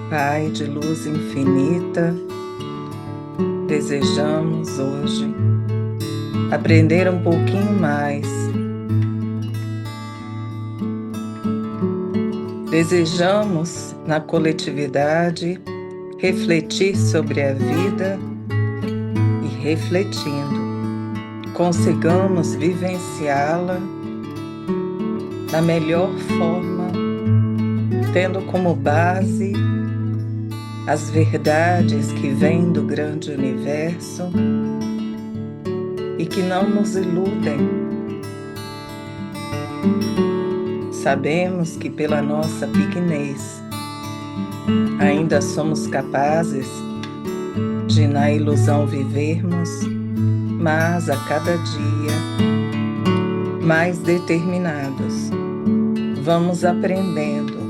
Pai de luz infinita, desejamos hoje aprender um pouquinho mais. Desejamos, na coletividade, refletir sobre a vida e, refletindo, consigamos vivenciá-la da melhor forma, tendo como base as verdades que vêm do grande universo e que não nos iludem. Sabemos que pela nossa pequenez ainda somos capazes de na ilusão vivermos, mas a cada dia mais determinados vamos aprendendo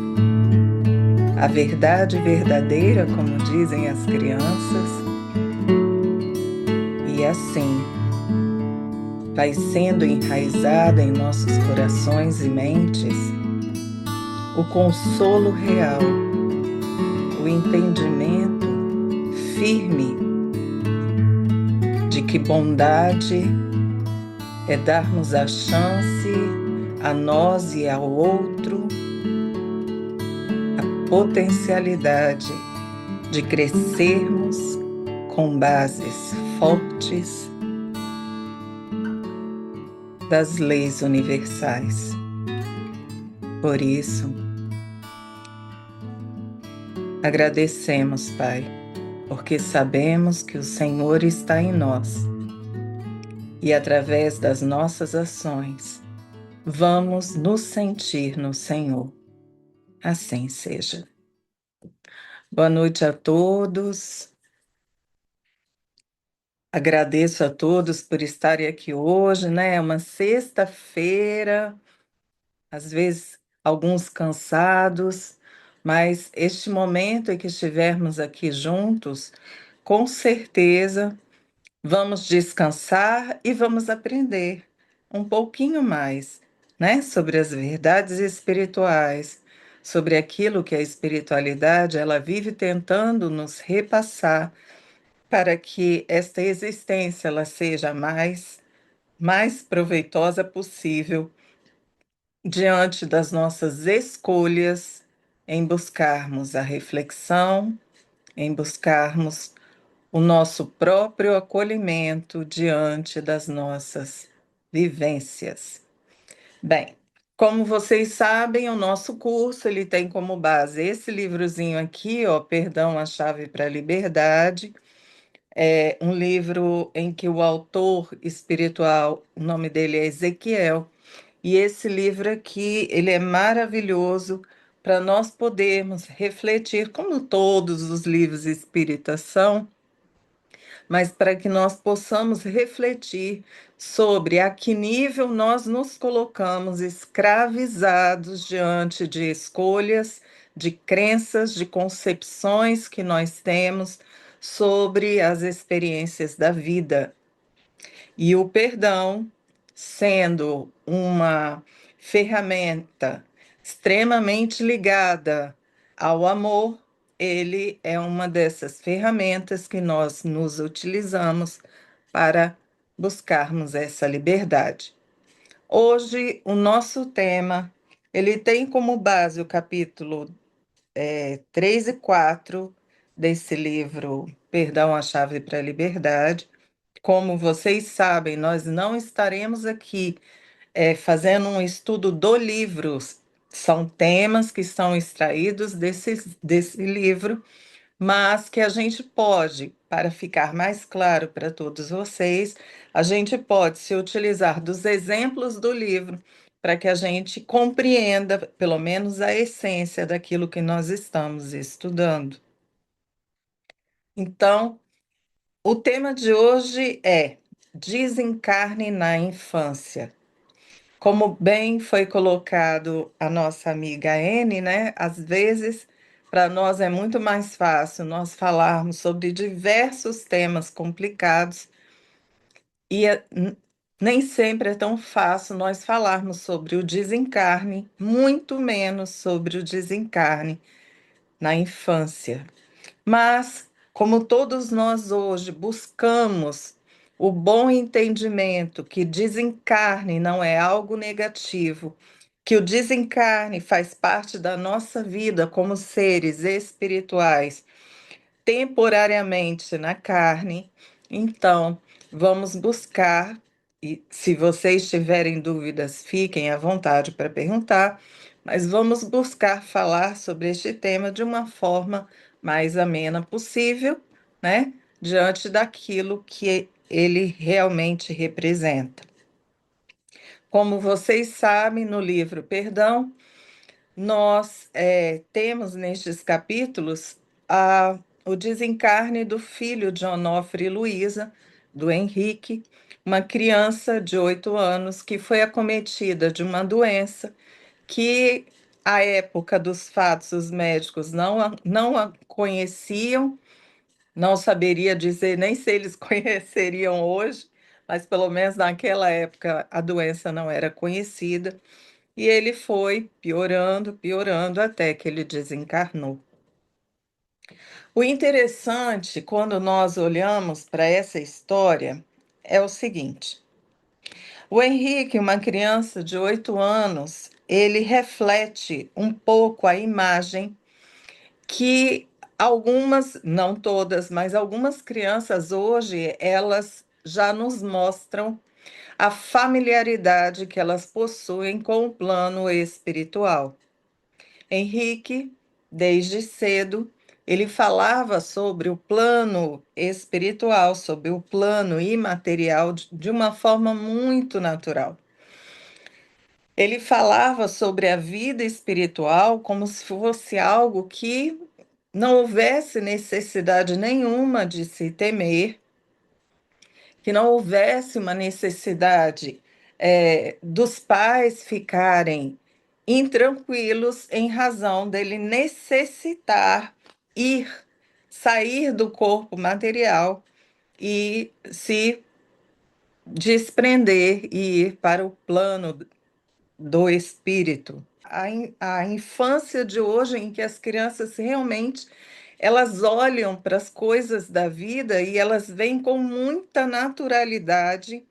a verdade verdadeira, como dizem as crianças, e assim vai sendo enraizada em nossos corações e mentes o consolo real, o entendimento firme de que bondade é darmos a chance a nós e ao outro a potencialidade de crescermos com bases fortes das leis universais. Por isso, agradecemos, Pai, porque sabemos que o Senhor está em nós e, através das nossas ações, vamos nos sentir no Senhor. Assim seja. Boa noite a todos. Agradeço a todos por estarem aqui hoje, né? É uma sexta-feira, às vezes alguns cansados, mas este momento em que estivermos aqui juntos, com certeza vamos descansar e vamos aprender um pouquinho mais, né, sobre as verdades espirituais, sobre aquilo que a espiritualidade ela vive tentando nos repassar para que esta existência ela seja mais proveitosa possível diante das nossas escolhas em buscarmos a reflexão, em buscarmos o nosso próprio acolhimento diante das nossas vivências. Bem, como vocês sabem, o nosso curso ele tem como base esse livrozinho aqui, ó, Perdão, a Chave para a Liberdade. É um livro em que o autor espiritual, o nome dele é Ezequiel, e esse livro aqui, ele é maravilhoso para nós podermos refletir, como todos os livros espíritas são, mas para que nós possamos refletir sobre a que nível nós nos colocamos escravizados diante de escolhas, de crenças, de concepções que nós temos sobre as experiências da vida. E o perdão, sendo uma ferramenta extremamente ligada ao amor, ele é uma dessas ferramentas que nós nos utilizamos para buscarmos essa liberdade. Hoje, o nosso tema, ele tem como base o capítulo 3 e 4 desse livro, Perdão, a Chave para a Liberdade. Como vocês sabem, nós não estaremos aqui fazendo um estudo do livro, são temas que são extraídos desse livro, mas que a gente pode, para ficar mais claro para todos vocês, a gente pode se utilizar dos exemplos do livro para que a gente compreenda, pelo menos, a essência daquilo que nós estamos estudando. Então, o tema de hoje é Desencarne na Infância. Como bem foi colocado a nossa amiga Anne, né? Às vezes, para nós é muito mais fácil nós falarmos sobre diversos temas complicados e Nem sempre é tão fácil nós falarmos sobre o desencarne, muito menos sobre o desencarne na infância. Mas, como todos nós hoje buscamos o bom entendimento que desencarne não é algo negativo, que o desencarne faz parte da nossa vida como seres espirituais temporariamente na carne. Então, vamos buscar, e se vocês tiverem dúvidas, fiquem à vontade para perguntar, mas vamos buscar falar sobre este tema de uma forma mais amena possível, né? Diante daquilo que ele realmente representa. Como vocês sabem, no livro Perdão, nós temos nestes capítulos o desencarne do filho de Onofre e Luísa, do Henrique, uma criança de 8 anos que foi acometida de uma doença que, à época dos fatos, os médicos não a conheciam, não saberia dizer nem se eles conheceriam hoje, mas pelo menos naquela época a doença não era conhecida. E ele foi piorando, piorando, até que ele desencarnou. O interessante, quando nós olhamos para essa história, é o seguinte: o Henrique, uma criança de 8 anos, ele reflete um pouco a imagem que algumas, não todas, mas algumas crianças hoje, elas já nos mostram a familiaridade que elas possuem com o plano espiritual. Henrique, desde cedo, ele falava sobre o plano espiritual, sobre o plano imaterial, de uma forma muito natural. Ele falava sobre a vida espiritual como se fosse algo que não houvesse necessidade nenhuma de se temer, que não houvesse uma necessidade dos pais ficarem intranquilos em razão dele necessitar ir, sair do corpo material e se desprender e ir para o plano do espírito. A infância de hoje, em que as crianças realmente elas olham para as coisas da vida e elas veem com muita naturalidade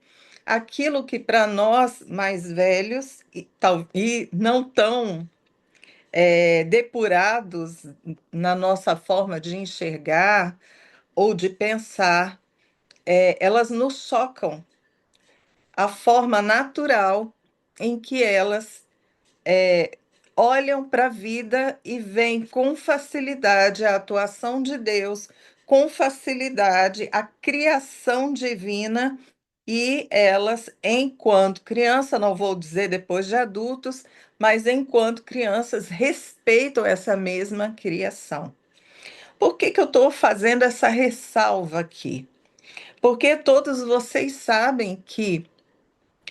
aquilo que para nós mais velhos e não tão depurados na nossa forma de enxergar ou de pensar, elas nos chocam a forma natural em que elas é, olham para a vida e veem com facilidade a atuação de Deus, com facilidade a criação divina, e elas, enquanto criança, não vou dizer depois de adultos, mas enquanto crianças, respeitam essa mesma criação. Por que que eu estou fazendo essa ressalva aqui? Porque todos vocês sabem que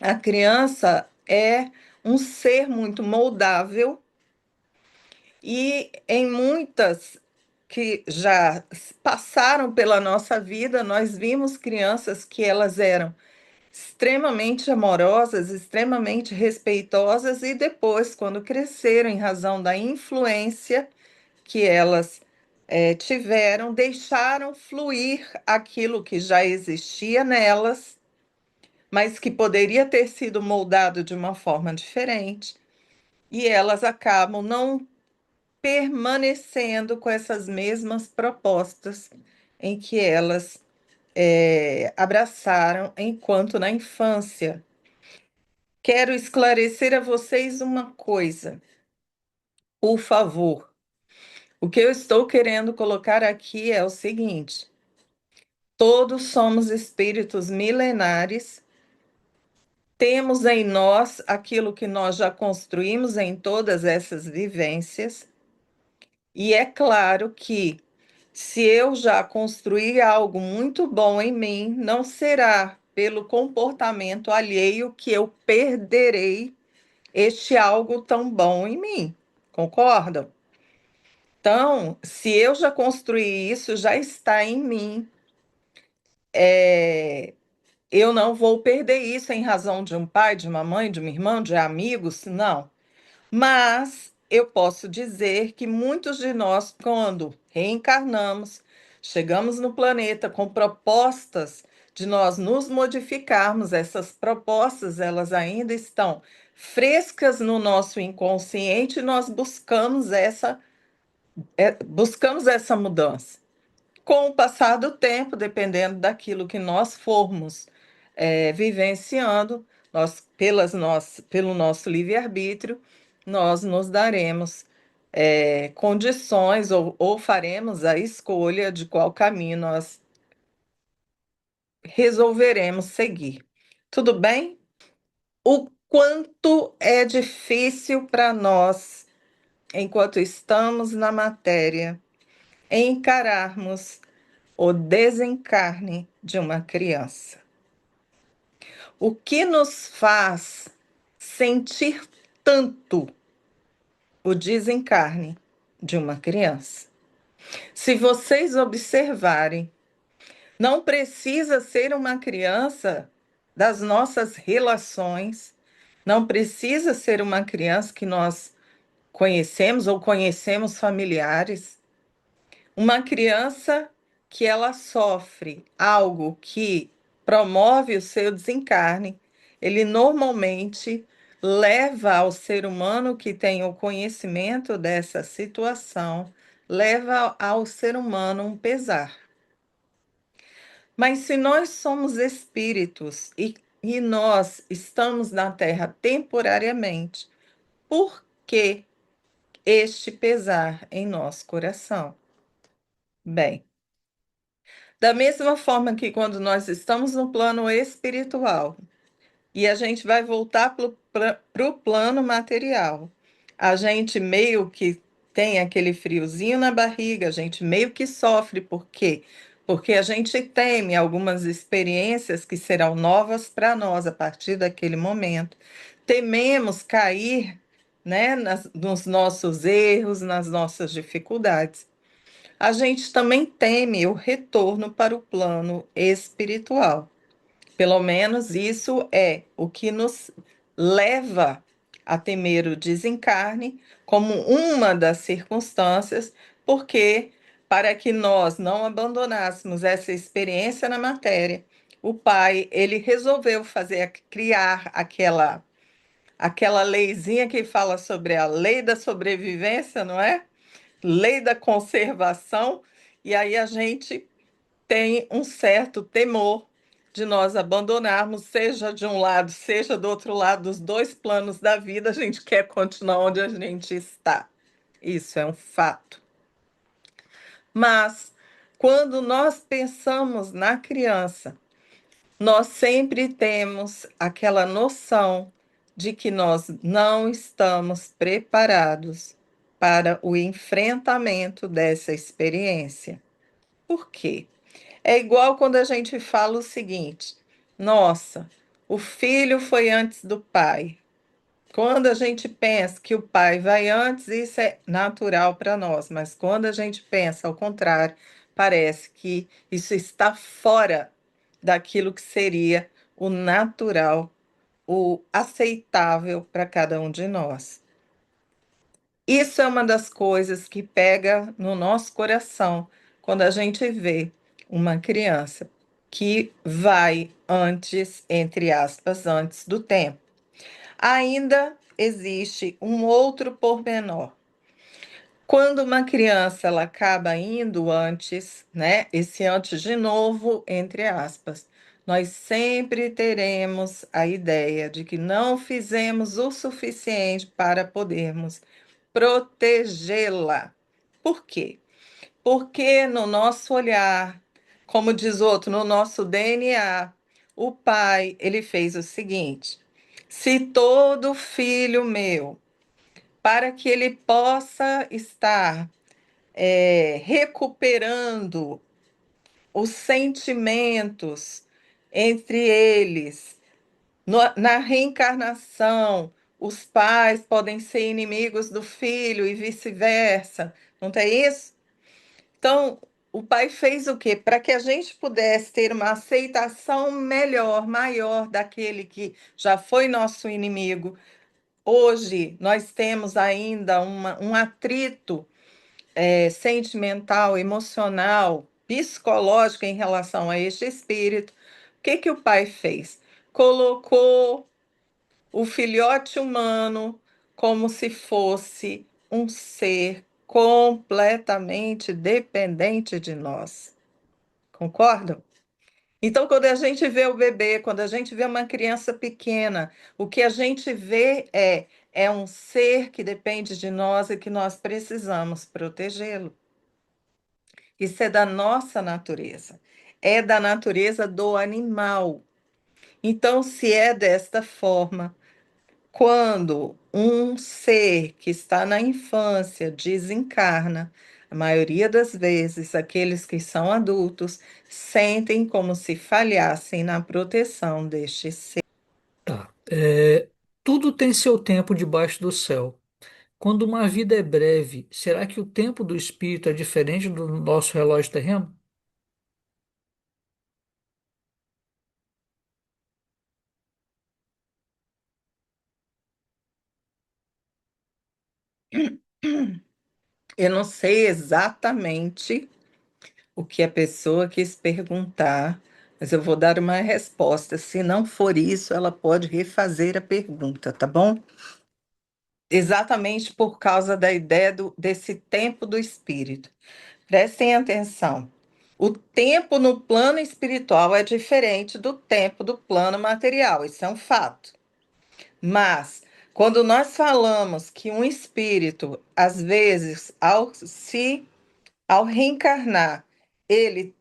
a criança é um ser muito moldável e em muitas que já passaram pela nossa vida, nós vimos crianças que elas eram extremamente amorosas, extremamente respeitosas e depois, quando cresceram, em razão da influência que elas tiveram, deixaram fluir aquilo que já existia nelas, mas que poderia ter sido moldado de uma forma diferente, e elas acabam não permanecendo com essas mesmas propostas em que elas abraçaram enquanto na infância. Quero esclarecer a vocês uma coisa, por favor. O que eu estou querendo colocar aqui é o seguinte: todos somos espíritos milenares, temos em nós aquilo que nós já construímos em todas essas vivências, e é claro que se eu já construí algo muito bom em mim, não será pelo comportamento alheio que eu perderei este algo tão bom em mim. Concordam? Então, se eu já construí isso, já está em mim. eu não vou perder isso em razão de um pai, de uma mãe, de uma irmã, de amigos, não. Mas eu posso dizer que muitos de nós, quando reencarnamos, chegamos no planeta com propostas de nós nos modificarmos, essas propostas, elas ainda estão frescas no nosso inconsciente e nós buscamos essa mudança. Com o passar do tempo, dependendo daquilo que nós formos vivenciando, pelo nosso livre-arbítrio, nós nos daremos condições ou faremos a escolha de qual caminho nós resolveremos seguir. Tudo bem? O quanto é difícil para nós, enquanto estamos na matéria, encararmos o desencarne de uma criança. O que nos faz sentir tanto o desencarne de uma criança? Se vocês observarem, não precisa ser uma criança das nossas relações, não precisa ser uma criança que nós conhecemos ou conhecemos familiares. Uma criança que ela sofre algo que promove o seu desencarne, ele normalmente leva ao ser humano que tem o conhecimento dessa situação, leva ao ser humano um pesar. Mas se nós somos espíritos e nós estamos na Terra temporariamente, por que este pesar em nosso coração? Bem, da mesma forma que quando nós estamos no plano espiritual e a gente vai voltar para o plano material, a gente meio que tem aquele friozinho na barriga, a gente meio que sofre, por quê? Porque a gente teme algumas experiências que serão novas para nós a partir daquele momento. Tememos cair, né, nos nossos erros, nas nossas dificuldades. A gente também teme o retorno para o plano espiritual. Pelo menos isso é o que nos leva a temer o desencarne como uma das circunstâncias, porque para que nós não abandonássemos essa experiência na matéria, o pai, ele resolveu criar aquela leizinha que fala sobre a lei da sobrevivência, não é? Lei da conservação, e aí a gente tem um certo temor de nós abandonarmos, seja de um lado, seja do outro lado, dos dois planos da vida, a gente quer continuar onde a gente está. Isso é um fato. Mas, quando nós pensamos na criança, nós sempre temos aquela noção de que nós não estamos preparados para o enfrentamento dessa experiência. Por quê? É igual quando a gente fala o seguinte: nossa, o filho foi antes do pai. Quando a gente pensa que o pai vai antes, isso é natural para nós, mas quando a gente pensa ao contrário, parece que isso está fora daquilo que seria o natural, o aceitável para cada um de nós. Isso é uma das coisas que pega no nosso coração quando a gente vê uma criança que vai antes, entre aspas, antes do tempo. Ainda existe um outro pormenor. Quando uma criança ela acaba indo antes, né? Esse antes de novo, entre aspas, nós sempre teremos a ideia de que não fizemos o suficiente para podermos protegê-la. Por quê? Porque no nosso olhar, como diz outro, no nosso DNA, o pai, ele fez o seguinte: se todo filho meu, para que ele possa estar recuperando os sentimentos entre eles, na reencarnação, os pais podem ser inimigos do filho e vice-versa, não tem isso? Então, o Pai fez o quê? Para que a gente pudesse ter uma aceitação melhor, maior daquele que já foi nosso inimigo. Hoje nós temos ainda um atrito sentimental, emocional, psicológico em relação a este espírito. O que que o Pai fez? Colocou o filhote humano como se fosse um ser completamente dependente de nós. Concordam? Então, quando a gente vê o bebê, quando a gente vê uma criança pequena, o que a gente vê é um ser que depende de nós e que nós precisamos protegê-lo. Isso é da nossa natureza, é da natureza do animal. Então, se é desta forma, quando um ser que está na infância desencarna, a maioria das vezes, aqueles que são adultos sentem como se falhassem na proteção deste ser. Tá. Tudo tem seu tempo debaixo do céu. Quando uma vida é breve, será que o tempo do espírito é diferente do nosso relógio terreno? Eu não sei exatamente o que a pessoa quis perguntar, mas eu vou dar uma resposta. Se não for isso, ela pode refazer a pergunta, tá bom? Exatamente por causa da ideia desse tempo do espírito. Prestem atenção. O tempo no plano espiritual é diferente do tempo do plano material, isso é um fato. Mas, quando nós falamos que um espírito, às vezes, ao reencarnar, ele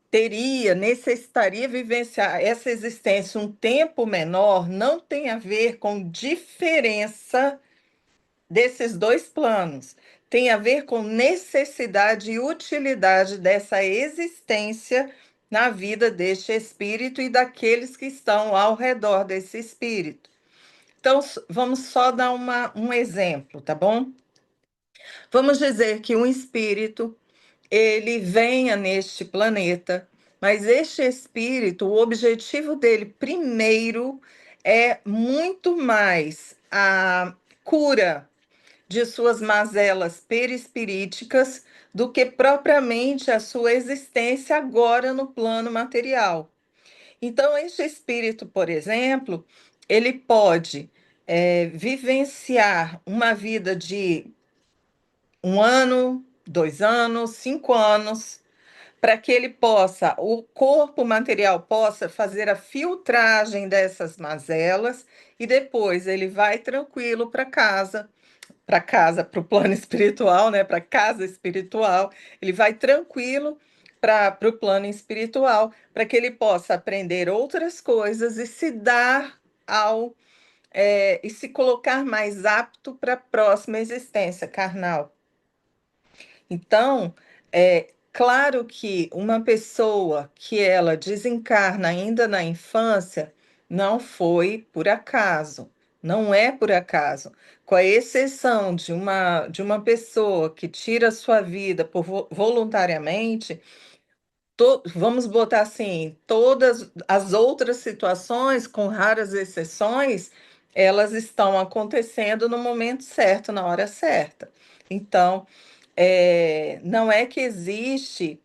necessitaria vivenciar essa existência um tempo menor, não tem a ver com diferença desses dois planos. Tem a ver com necessidade e utilidade dessa existência na vida deste espírito e daqueles que estão ao redor desse espírito. Então, vamos só dar um exemplo, tá bom? Vamos dizer que um espírito ele venha neste planeta, mas este espírito, o objetivo dele primeiro é muito mais a cura de suas mazelas perispiríticas do que propriamente a sua existência agora no plano material. Então, este espírito, por exemplo, ele pode vivenciar uma vida de 1 ano, 2 anos, 5 anos, para que ele possa, o corpo material possa fazer a filtragem dessas mazelas e depois ele vai tranquilo para casa, para o plano espiritual, né? Para casa espiritual, ele vai tranquilo para o plano espiritual, para que ele possa aprender outras coisas e se dar e se colocar mais apto para a próxima existência carnal. Então, é claro que uma pessoa que ela desencarna ainda na infância não foi por acaso, não é por acaso. Com a exceção de uma pessoa que tira a sua vida voluntariamente, vamos botar assim, todas as outras situações, com raras exceções, elas estão acontecendo no momento certo, na hora certa. Então, não é que existe,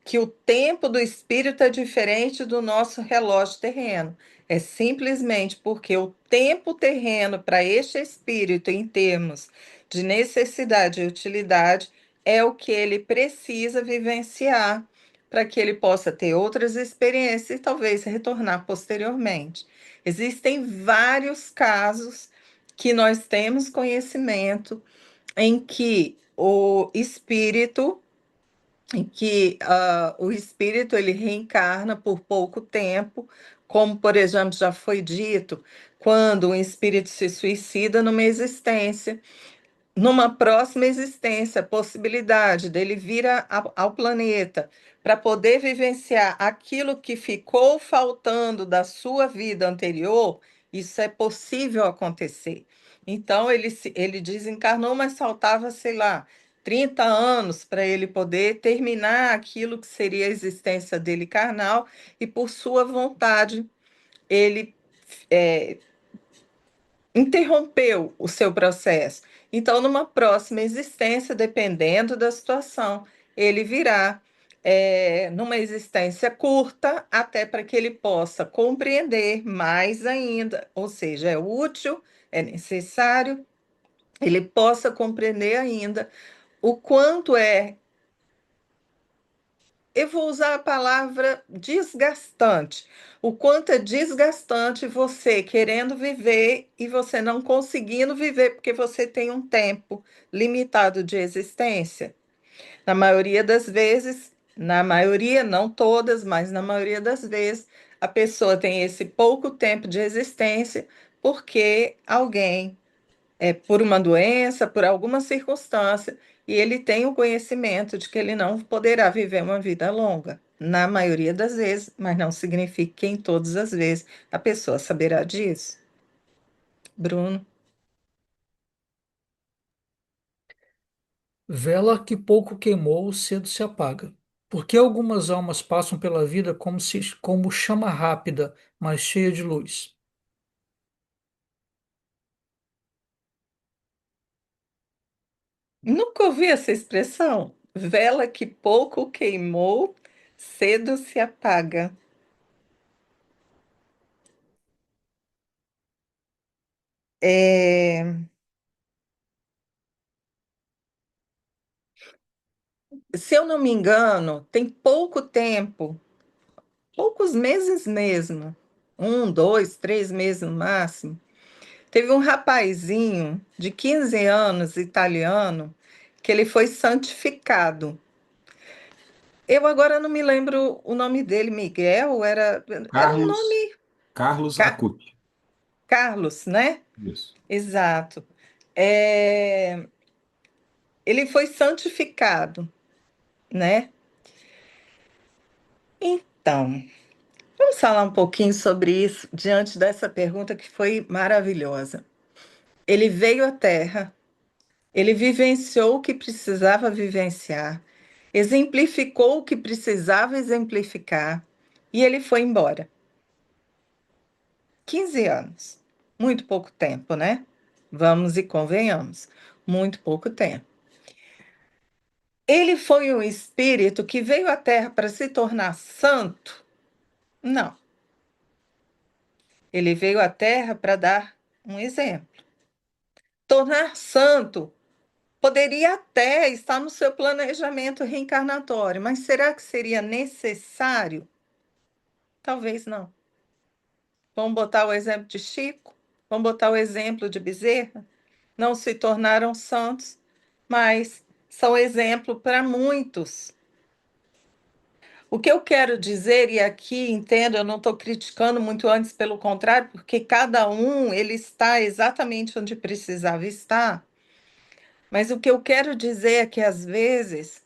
que o tempo do espírito é diferente do nosso relógio terreno. É simplesmente porque o tempo terreno para este espírito, em termos de necessidade e utilidade, é o que ele precisa vivenciar para que ele possa ter outras experiências e talvez retornar posteriormente. Existem vários casos que nós temos conhecimento em que o espírito ele reencarna por pouco tempo, como por exemplo já foi dito, quando o espírito se suicida numa existência, numa próxima existência, a possibilidade dele vir ao planeta para poder vivenciar aquilo que ficou faltando da sua vida anterior, isso é possível acontecer. Então, ele desencarnou, mas faltava, sei lá, 30 anos para ele poder terminar aquilo que seria a existência dele carnal, e por sua vontade ele é, interrompeu o seu processo. Então, numa próxima existência, dependendo da situação, ele virá numa existência curta, até para que ele possa compreender mais ainda, ou seja, é útil, é necessário, ele possa compreender ainda o quanto é, eu vou usar a palavra desgastante. O quanto é desgastante você querendo viver e você não conseguindo viver porque você tem um tempo limitado de existência. Na maioria das vezes, na maioria, não todas, mas na maioria das vezes, a pessoa tem esse pouco tempo de existência porque alguém por uma doença, por alguma circunstância, e ele tem o conhecimento de que ele não poderá viver uma vida longa, na maioria das vezes, mas não significa que em todas as vezes a pessoa saberá disso. Bruno, Vela que pouco queimou, cedo se apaga. Porque algumas almas passam pela vida como chama rápida, mas cheia de luz. nunca ouvi essa expressão. Vela que pouco queimou, cedo se apaga. É, se eu não me engano, tem pouco tempo, poucos meses mesmo, 1, 2, 3 meses no máximo. Teve um rapazinho de 15 anos, italiano, que ele foi santificado. Eu agora não me lembro o nome dele, Miguel, era um Carlos, nome, Carlos Ca- Acuti. Carlos, né? Isso. Exato. É, ele foi santificado, né? Então, vamos falar um pouquinho sobre isso diante dessa pergunta que foi maravilhosa. Ele veio à Terra. Ele vivenciou o que precisava vivenciar, exemplificou o que precisava exemplificar e ele foi embora. 15 anos. Muito pouco tempo, né? Vamos e convenhamos. Muito pouco tempo. Ele foi um espírito que veio à Terra para se tornar santo? Não. Ele veio à Terra para dar um exemplo. Tornar santo poderia até estar no seu planejamento reencarnatório, mas será que seria necessário? Talvez não. Vamos botar o exemplo de Chico? Vamos botar o exemplo de Bezerra? Não se tornaram santos, mas são exemplo para muitos. O que eu quero dizer, e aqui entendo, eu não estou criticando muito antes, pelo contrário, porque cada um ele está exatamente onde precisava estar. Mas o que eu quero dizer é que às vezes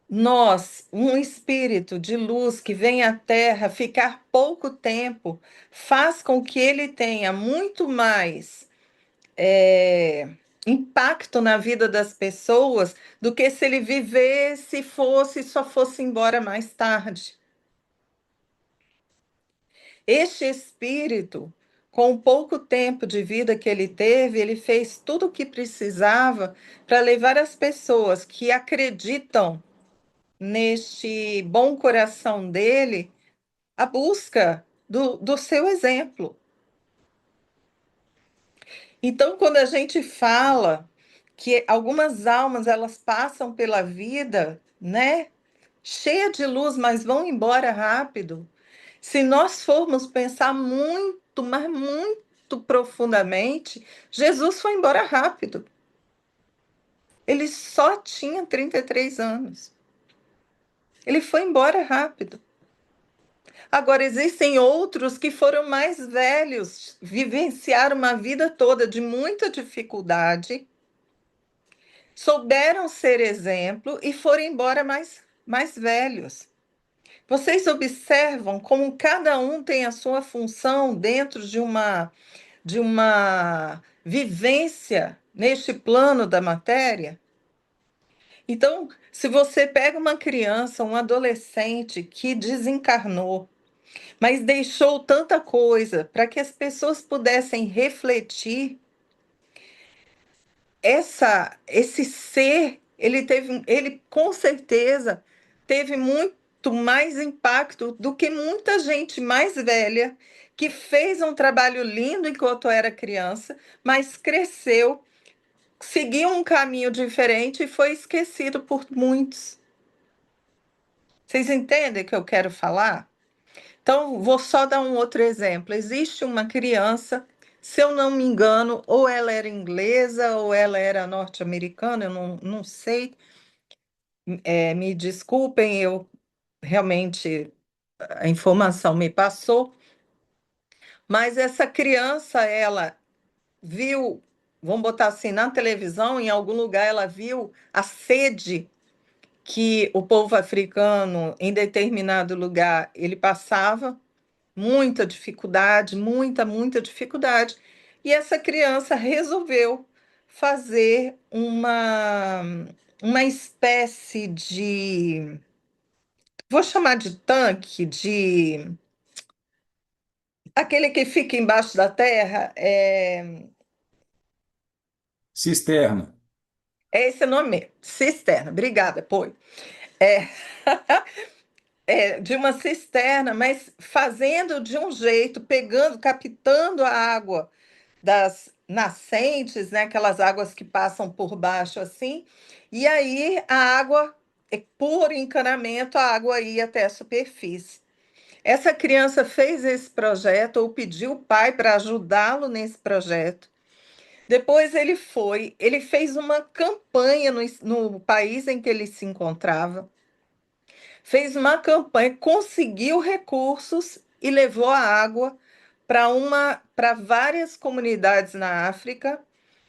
nós, um espírito de luz que vem à Terra ficar pouco tempo, faz com que ele tenha muito mais é, impacto na vida das pessoas do que se ele vivesse, só fosse embora mais tarde. Este espírito, com o pouco tempo de vida que ele teve, ele fez tudo o que precisava para levar as pessoas que acreditam neste bom coração dele a busca do seu exemplo. Então, quando a gente fala que algumas almas elas passam pela vida, né, cheia de luz, mas vão embora rápido, se nós formos pensar muito, mas muito profundamente, Jesus foi embora rápido. Ele só tinha 33 anos. Ele foi embora rápido. Agora, existem outros que foram mais velhos, vivenciaram uma vida toda de muita dificuldade, souberam ser exemplo e foram embora mais velhos. Vocês observam como cada um tem a sua função dentro de uma vivência neste plano da matéria? Então, se você pega uma criança, um adolescente que desencarnou, mas deixou tanta coisa para que as pessoas pudessem refletir, esse ser, ele com certeza teve muito mais impacto do que muita gente mais velha que fez um trabalho lindo enquanto era criança, mas cresceu, seguiu um caminho diferente e foi esquecido por muitos. Vocês entendem o que eu quero falar? Então, vou só dar um outro exemplo. Existe uma criança, se eu não me engano, ou ela era inglesa ou ela era norte-americana, eu não sei. Me desculpem, eu realmente a informação me passou, mas essa criança, ela viu, vamos botar assim, na televisão, em algum lugar, ela viu a sede que o povo africano, em determinado lugar, ele passava. Muita dificuldade, muita dificuldade. E essa criança resolveu fazer uma espécie de, vou chamar de tanque, de aquele que fica embaixo da terra, Cisterna. é esse o nome mesmo, cisterna. Obrigada, pô. É, de uma cisterna, mas fazendo de um jeito, pegando, captando a água das nascentes, né, aquelas águas que passam por baixo assim, e aí a água, por encanamento, a água ia até a superfície. Essa criança fez esse projeto ou pediu o pai para ajudá-lo nesse projeto. Depois ele fez uma campanha no país em que ele se encontrava, fez uma campanha, conseguiu recursos e levou a água para várias comunidades na África,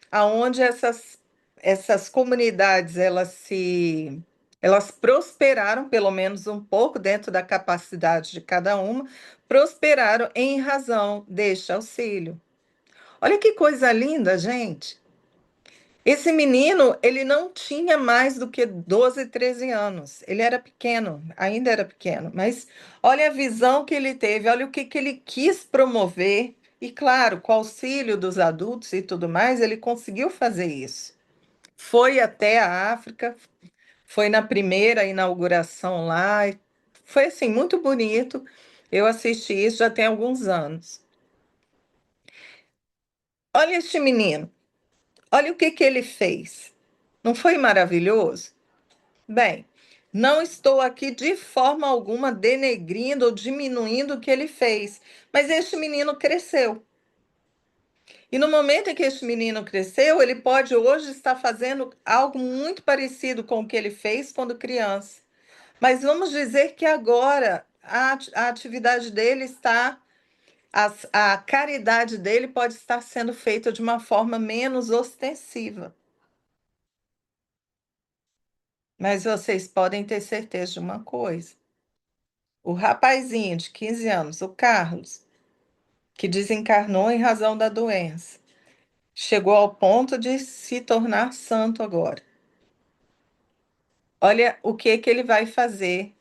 aonde essas comunidades elas prosperaram pelo menos um pouco dentro da capacidade de cada uma, prosperaram em razão deste auxílio. Olha que coisa linda, gente. Esse menino, ele não tinha mais do que 12, 13 anos. Ele era pequeno, ainda era pequeno, mas olha a visão que ele teve, olha o que ele quis promover. E claro, com o auxílio dos adultos e tudo mais, ele conseguiu fazer isso. Foi até a África, foi na primeira inauguração lá. Foi assim, muito bonito. Eu assisti isso já tem alguns anos. Olha este menino, olha o que ele fez. Não foi maravilhoso? Bem, não estou aqui de forma alguma denegrindo ou diminuindo o que ele fez, mas este menino cresceu. E no momento em que este menino cresceu, ele pode hoje estar fazendo algo muito parecido com o que ele fez quando criança. Mas vamos dizer que agora a atividade dele está, a caridade dele pode estar sendo feita de uma forma menos ostensiva. Mas vocês podem ter certeza de uma coisa. O rapazinho de 15 anos, o Carlos, que desencarnou em razão da doença, chegou ao ponto de se tornar santo agora. Olha o que ele vai fazer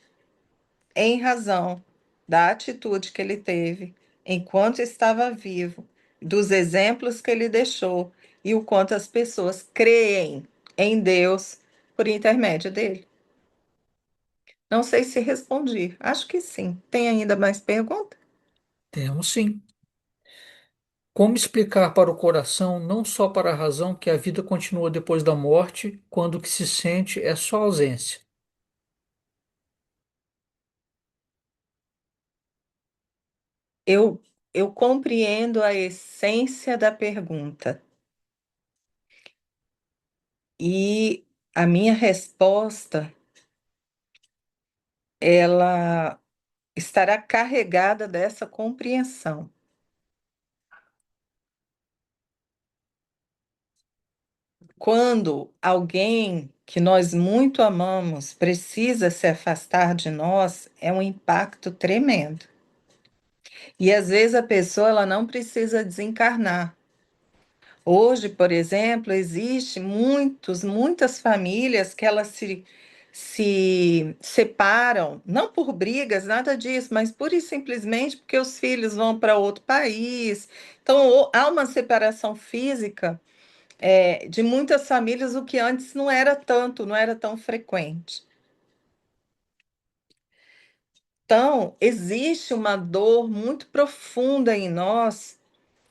em razão da atitude que ele teve enquanto estava vivo, dos exemplos que ele deixou e o quanto as pessoas creem em Deus por intermédio dele. Não sei se respondi. Acho que sim. Tem ainda mais perguntas? Temos sim. Como explicar para o coração, não só para a razão, que a vida continua depois da morte, quando o que se sente é só ausência? Eu, eu compreendo a essência da pergunta e a minha resposta, ela estará carregada dessa compreensão. Quando alguém que nós muito amamos precisa se afastar de nós, é um impacto tremendo. E às vezes a pessoa ela não precisa desencarnar. Hoje, por exemplo, existe muitas famílias que elas se separam, não por brigas, nada disso, mas pura e simplesmente porque os filhos vão para outro país. Então, há uma separação física, de muitas famílias, o que antes não era tanto, não era tão frequente. Então, existe uma dor muito profunda em nós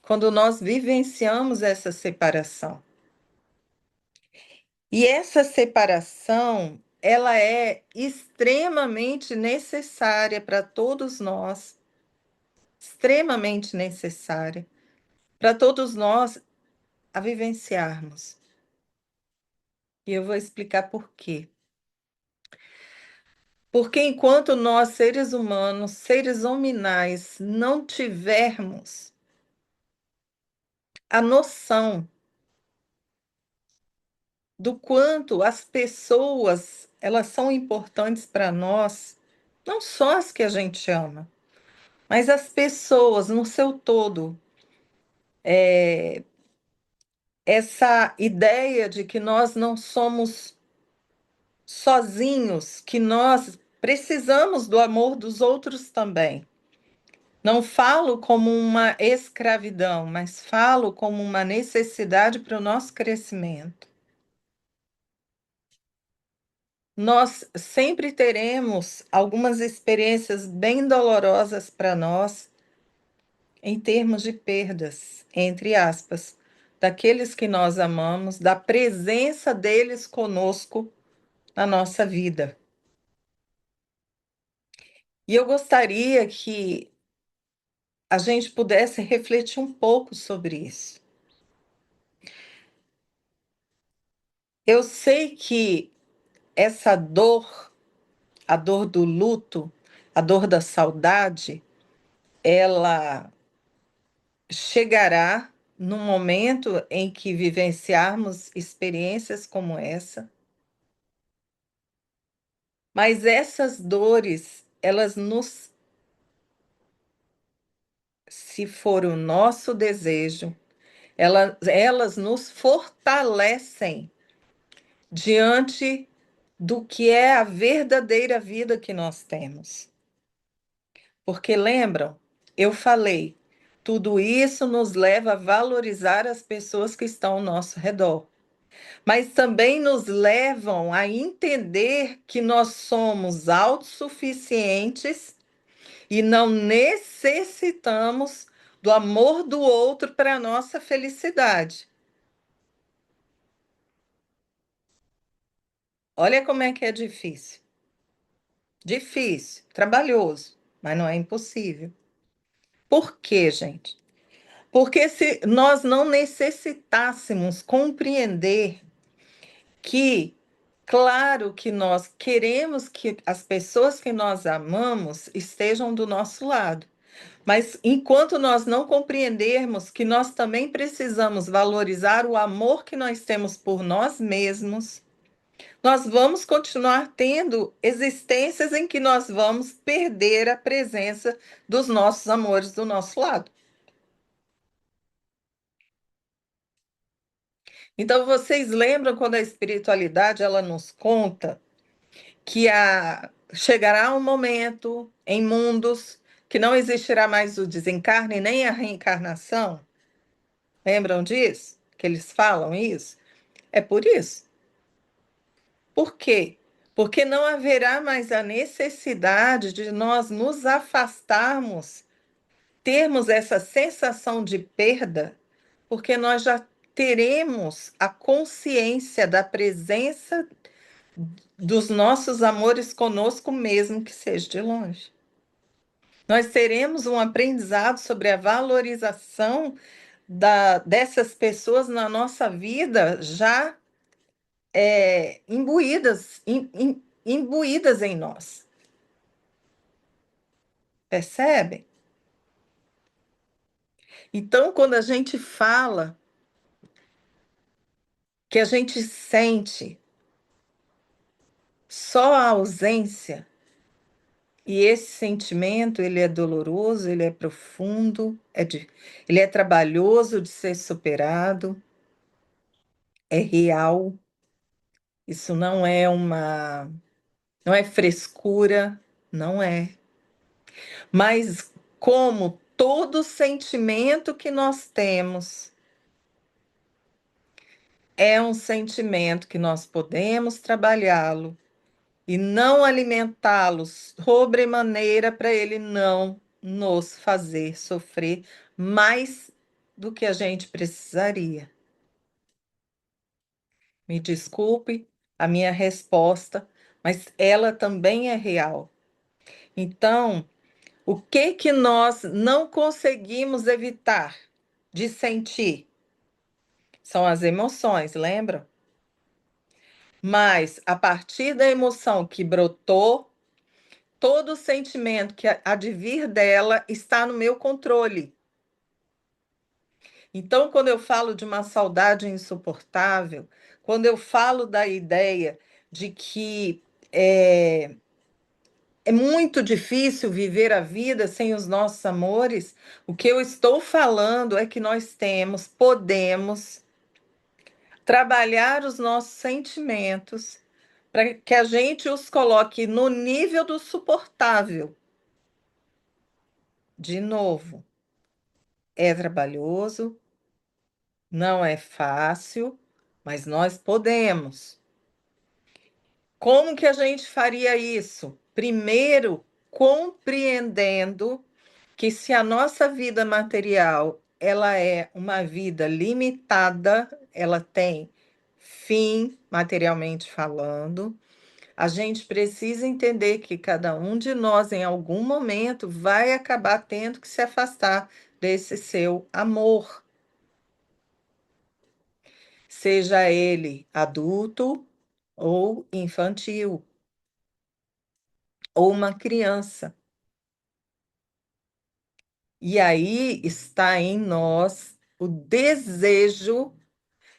quando nós vivenciamos essa separação. E essa separação, ela é extremamente necessária para todos nós, extremamente necessária para todos nós a vivenciarmos. E eu vou explicar por quê. Porque enquanto nós, seres humanos, seres hominais, não tivermos a noção do quanto as pessoas, elas são importantes para nós, não só as que a gente ama, mas as pessoas no seu todo, essa ideia de que nós não somos sozinhos, que nós precisamos do amor dos outros também. Não falo como uma escravidão, mas falo como uma necessidade para o nosso crescimento. Nós sempre teremos algumas experiências bem dolorosas para nós, em termos de perdas, entre aspas, daqueles que nós amamos, da presença deles conosco na nossa vida. E eu gostaria que a gente pudesse refletir um pouco sobre isso. Eu sei que essa dor, a dor do luto, a dor da saudade, ela chegará num momento em que vivenciarmos experiências como essa, mas essas dores, elas nos, se for o nosso desejo, elas nos fortalecem diante do que é a verdadeira vida que nós temos. Porque lembram, eu falei, tudo isso nos leva a valorizar as pessoas que estão ao nosso redor, mas também nos levam a entender que nós somos autossuficientes e não necessitamos do amor do outro para a nossa felicidade. Olha como é que é difícil. Difícil, trabalhoso, mas não é impossível. Por quê, gente? Porque se nós não necessitássemos compreender que, claro que nós queremos que as pessoas que nós amamos estejam do nosso lado, mas enquanto nós não compreendermos que nós também precisamos valorizar o amor que nós temos por nós mesmos, nós vamos continuar tendo existências em que nós vamos perder a presença dos nossos amores do nosso lado. Então, vocês lembram quando a espiritualidade ela nos conta que chegará um momento em mundos que não existirá mais o desencarne nem a reencarnação? Lembram disso? Que eles falam isso? É por isso. Por quê? Porque não haverá mais a necessidade de nós nos afastarmos, termos essa sensação de perda, porque nós já teremos a consciência da presença dos nossos amores conosco, mesmo que seja de longe. Nós teremos um aprendizado sobre a valorização dessas pessoas na nossa vida já imbuídas em nós. Percebem? Então, quando a gente fala que a gente sente só a ausência, E esse sentimento, ele é doloroso, ele é profundo, ele é trabalhoso de ser superado, é real. Isso não é frescura, não é. Mas como todo sentimento que nós temos é um sentimento que nós podemos trabalhá-lo e não alimentá-lo sobremaneira para ele não nos fazer sofrer mais do que a gente precisaria. Me desculpe a minha resposta, mas ela também é real. Então, o que que nós não conseguimos evitar de sentir? São as emoções, lembra? Mas a partir da emoção que brotou, todo o sentimento que advir dela está no meu controle. Então, quando eu falo de uma saudade insuportável, quando eu falo da ideia de que é, é muito difícil viver a vida sem os nossos amores, o que eu estou falando é que nós podemos trabalhar os nossos sentimentos para que a gente os coloque no nível do suportável. De novo, é trabalhoso, não é fácil, mas nós podemos. Como que a gente faria isso? Primeiro, compreendendo que se a nossa vida material ela é uma vida limitada, ela tem fim materialmente falando, a gente precisa entender que cada um de nós, em algum momento, vai acabar tendo que se afastar desse seu amor, seja ele adulto ou infantil, ou uma criança. E aí está em nós o desejo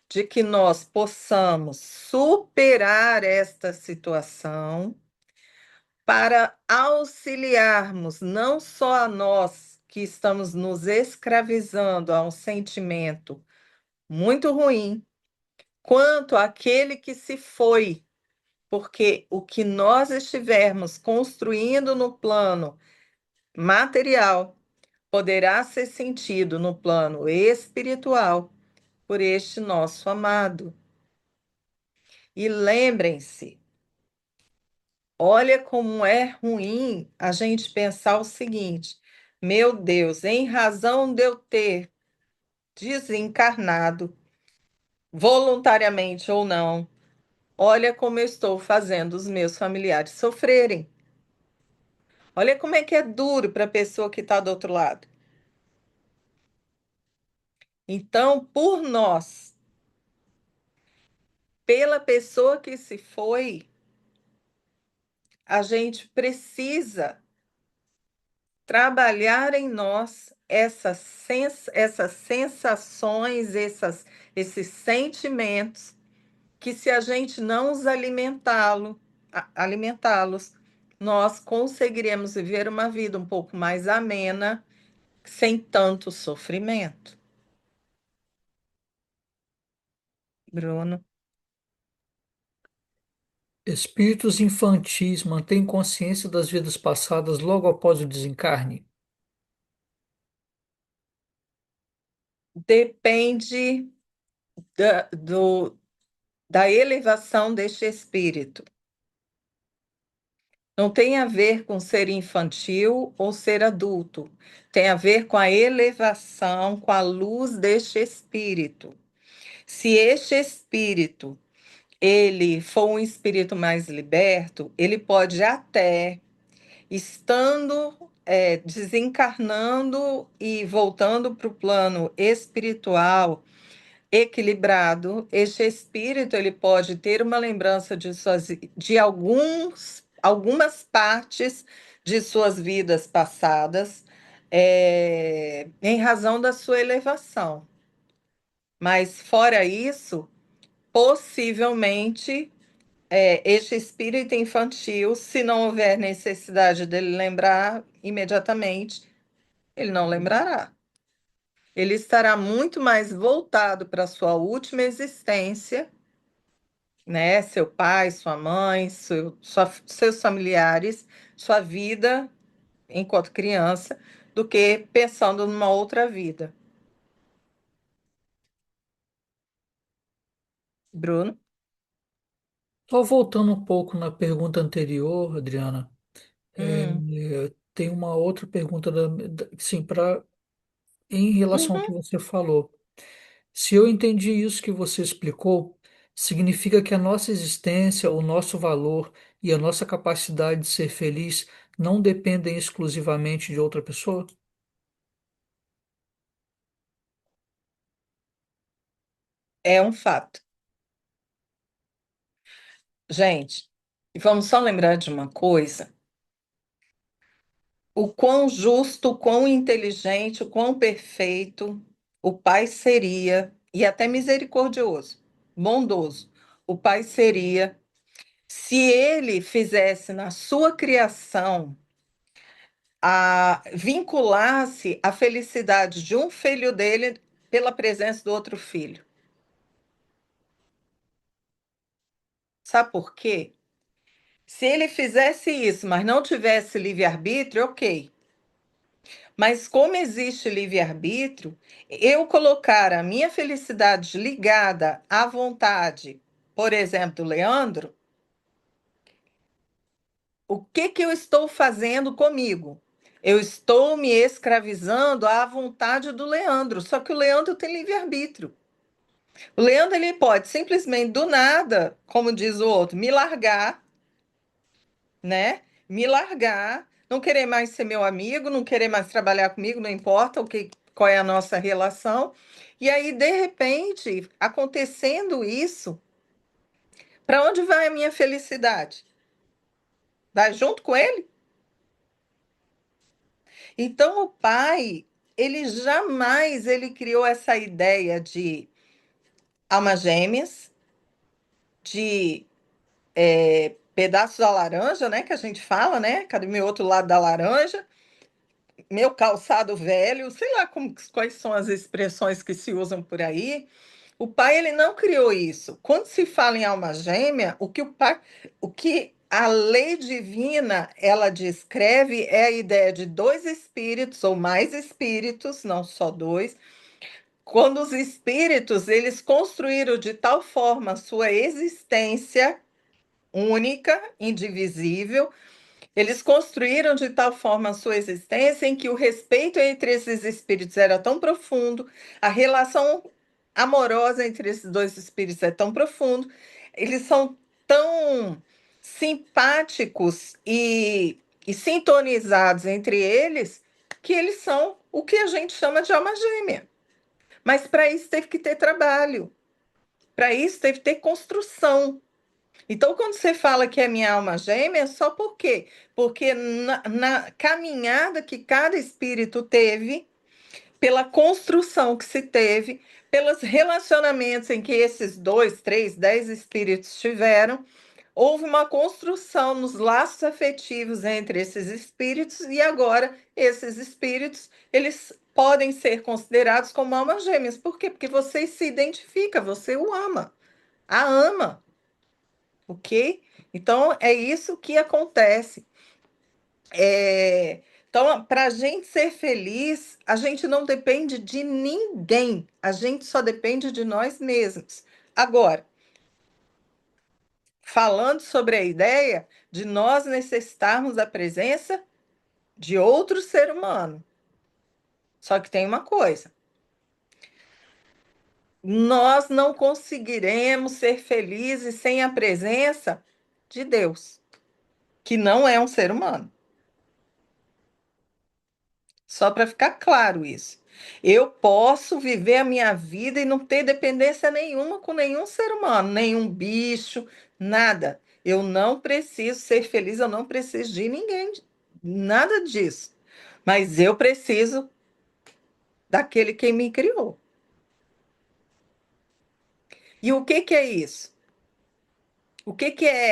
de que nós possamos superar esta situação para auxiliarmos não só a nós que estamos nos escravizando a um sentimento muito ruim, quanto aquele que se foi, porque o que nós estivermos construindo no plano material poderá ser sentido no plano espiritual por este nosso amado. E lembrem-se, olha como é ruim a gente pensar o seguinte: meu Deus, em razão de eu ter desencarnado, voluntariamente ou não, olha como eu estou fazendo os meus familiares sofrerem. Olha como é que é duro para a pessoa que está do outro lado. Então, por nós, pela pessoa que se foi, a gente precisa trabalhar em nós essas sensações, esses sentimentos, que se a gente não os alimentá-los, nós conseguiremos viver uma vida um pouco mais amena, sem tanto sofrimento. Bruno, Espíritos infantis mantêm consciência das vidas passadas logo após o desencarne? depende da, da elevação deste espírito. Não tem a ver com ser infantil ou ser adulto. Tem a ver com a elevação, com a luz deste espírito. Se este espírito ele for um espírito mais liberto, ele pode até, estando desencarnando e voltando para o plano espiritual, equilibrado, este espírito ele pode ter uma lembrança de algumas partes de suas vidas passadas, em razão da sua elevação. Mas fora isso, possivelmente Este espírito infantil, se não houver necessidade dele lembrar imediatamente, ele não lembrará. Ele estará muito mais voltado para a sua última existência, né? Seu pai, sua mãe, seus familiares, sua vida enquanto criança, do que pensando numa outra vida. Bruno? Só voltando um pouco na pergunta anterior, Adriana, Hum, tem uma outra pergunta sim, em relação ao que uhum. você falou. Se eu entendi isso que você explicou, significa que a nossa existência, o nosso valor e a nossa capacidade de ser feliz não dependem exclusivamente de outra pessoa? É um fato. Gente, e vamos só lembrar de uma coisa: o quão justo, o quão inteligente, o quão perfeito o pai seria, e até misericordioso, bondoso, o pai seria se ele fizesse na sua criação vinculasse a felicidade de um filho dele pela presença do outro filho. Sabe por quê? Se ele fizesse isso, mas não tivesse livre-arbítrio, ok. Mas como existe livre-arbítrio, eu colocar a minha felicidade ligada à vontade, por exemplo, do Leandro, o que que eu estou fazendo comigo? Eu estou me escravizando à vontade do Leandro, só que o Leandro tem livre-arbítrio. O Leandro ele pode simplesmente do nada, como diz o outro, me largar, né? Me largar, não querer mais ser meu amigo, não querer mais trabalhar comigo, não importa qual é a nossa relação. E aí, de repente, acontecendo isso, para onde vai a minha felicidade? Vai junto com ele? Então, o pai, ele jamais ele criou essa ideia de almas gêmeas, de pedaços da laranja, né? Que a gente fala, né? Cadê meu outro lado da laranja? Meu calçado velho, sei lá quais são as expressões que se usam por aí. O pai ele não criou isso. Quando se fala em alma gêmea, o que a lei divina ela descreve é a ideia de dois espíritos ou mais espíritos, não só dois. Quando os espíritos eles construíram de tal forma a sua existência única, indivisível, eles construíram de tal forma a sua existência em que o respeito entre esses espíritos era tão profundo, a relação amorosa entre esses dois espíritos é tão profundo, eles são tão simpáticos e sintonizados entre eles que eles são o que a gente chama de alma gêmea. Mas para isso teve que ter trabalho, para isso teve que ter construção. Então, quando você fala que é minha alma gêmea, é só por quê? Porque na caminhada que cada espírito teve, pela construção que se teve, pelos relacionamentos em que esses dois, três, 10 espíritos tiveram, houve uma construção nos laços afetivos entre esses espíritos e agora esses espíritos, eles podem ser considerados como almas gêmeas. Por quê? Porque você se identifica, você o ama, a ama. Ok? Então, é isso que acontece. Então, para a gente ser feliz, a gente não depende de ninguém, a gente só depende de nós mesmos. Agora, falando sobre a ideia de nós necessitarmos da presença de outro ser humano. Só que tem uma coisa: nós não conseguiremos ser felizes sem a presença de Deus, que não é um ser humano. Só para ficar claro isso. Eu posso viver a minha vida e não ter dependência nenhuma com nenhum ser humano, nenhum bicho, nada. Eu não preciso ser feliz, eu não preciso de ninguém, nada disso. Mas eu preciso daquele que me criou. E o que que é isso? O que que é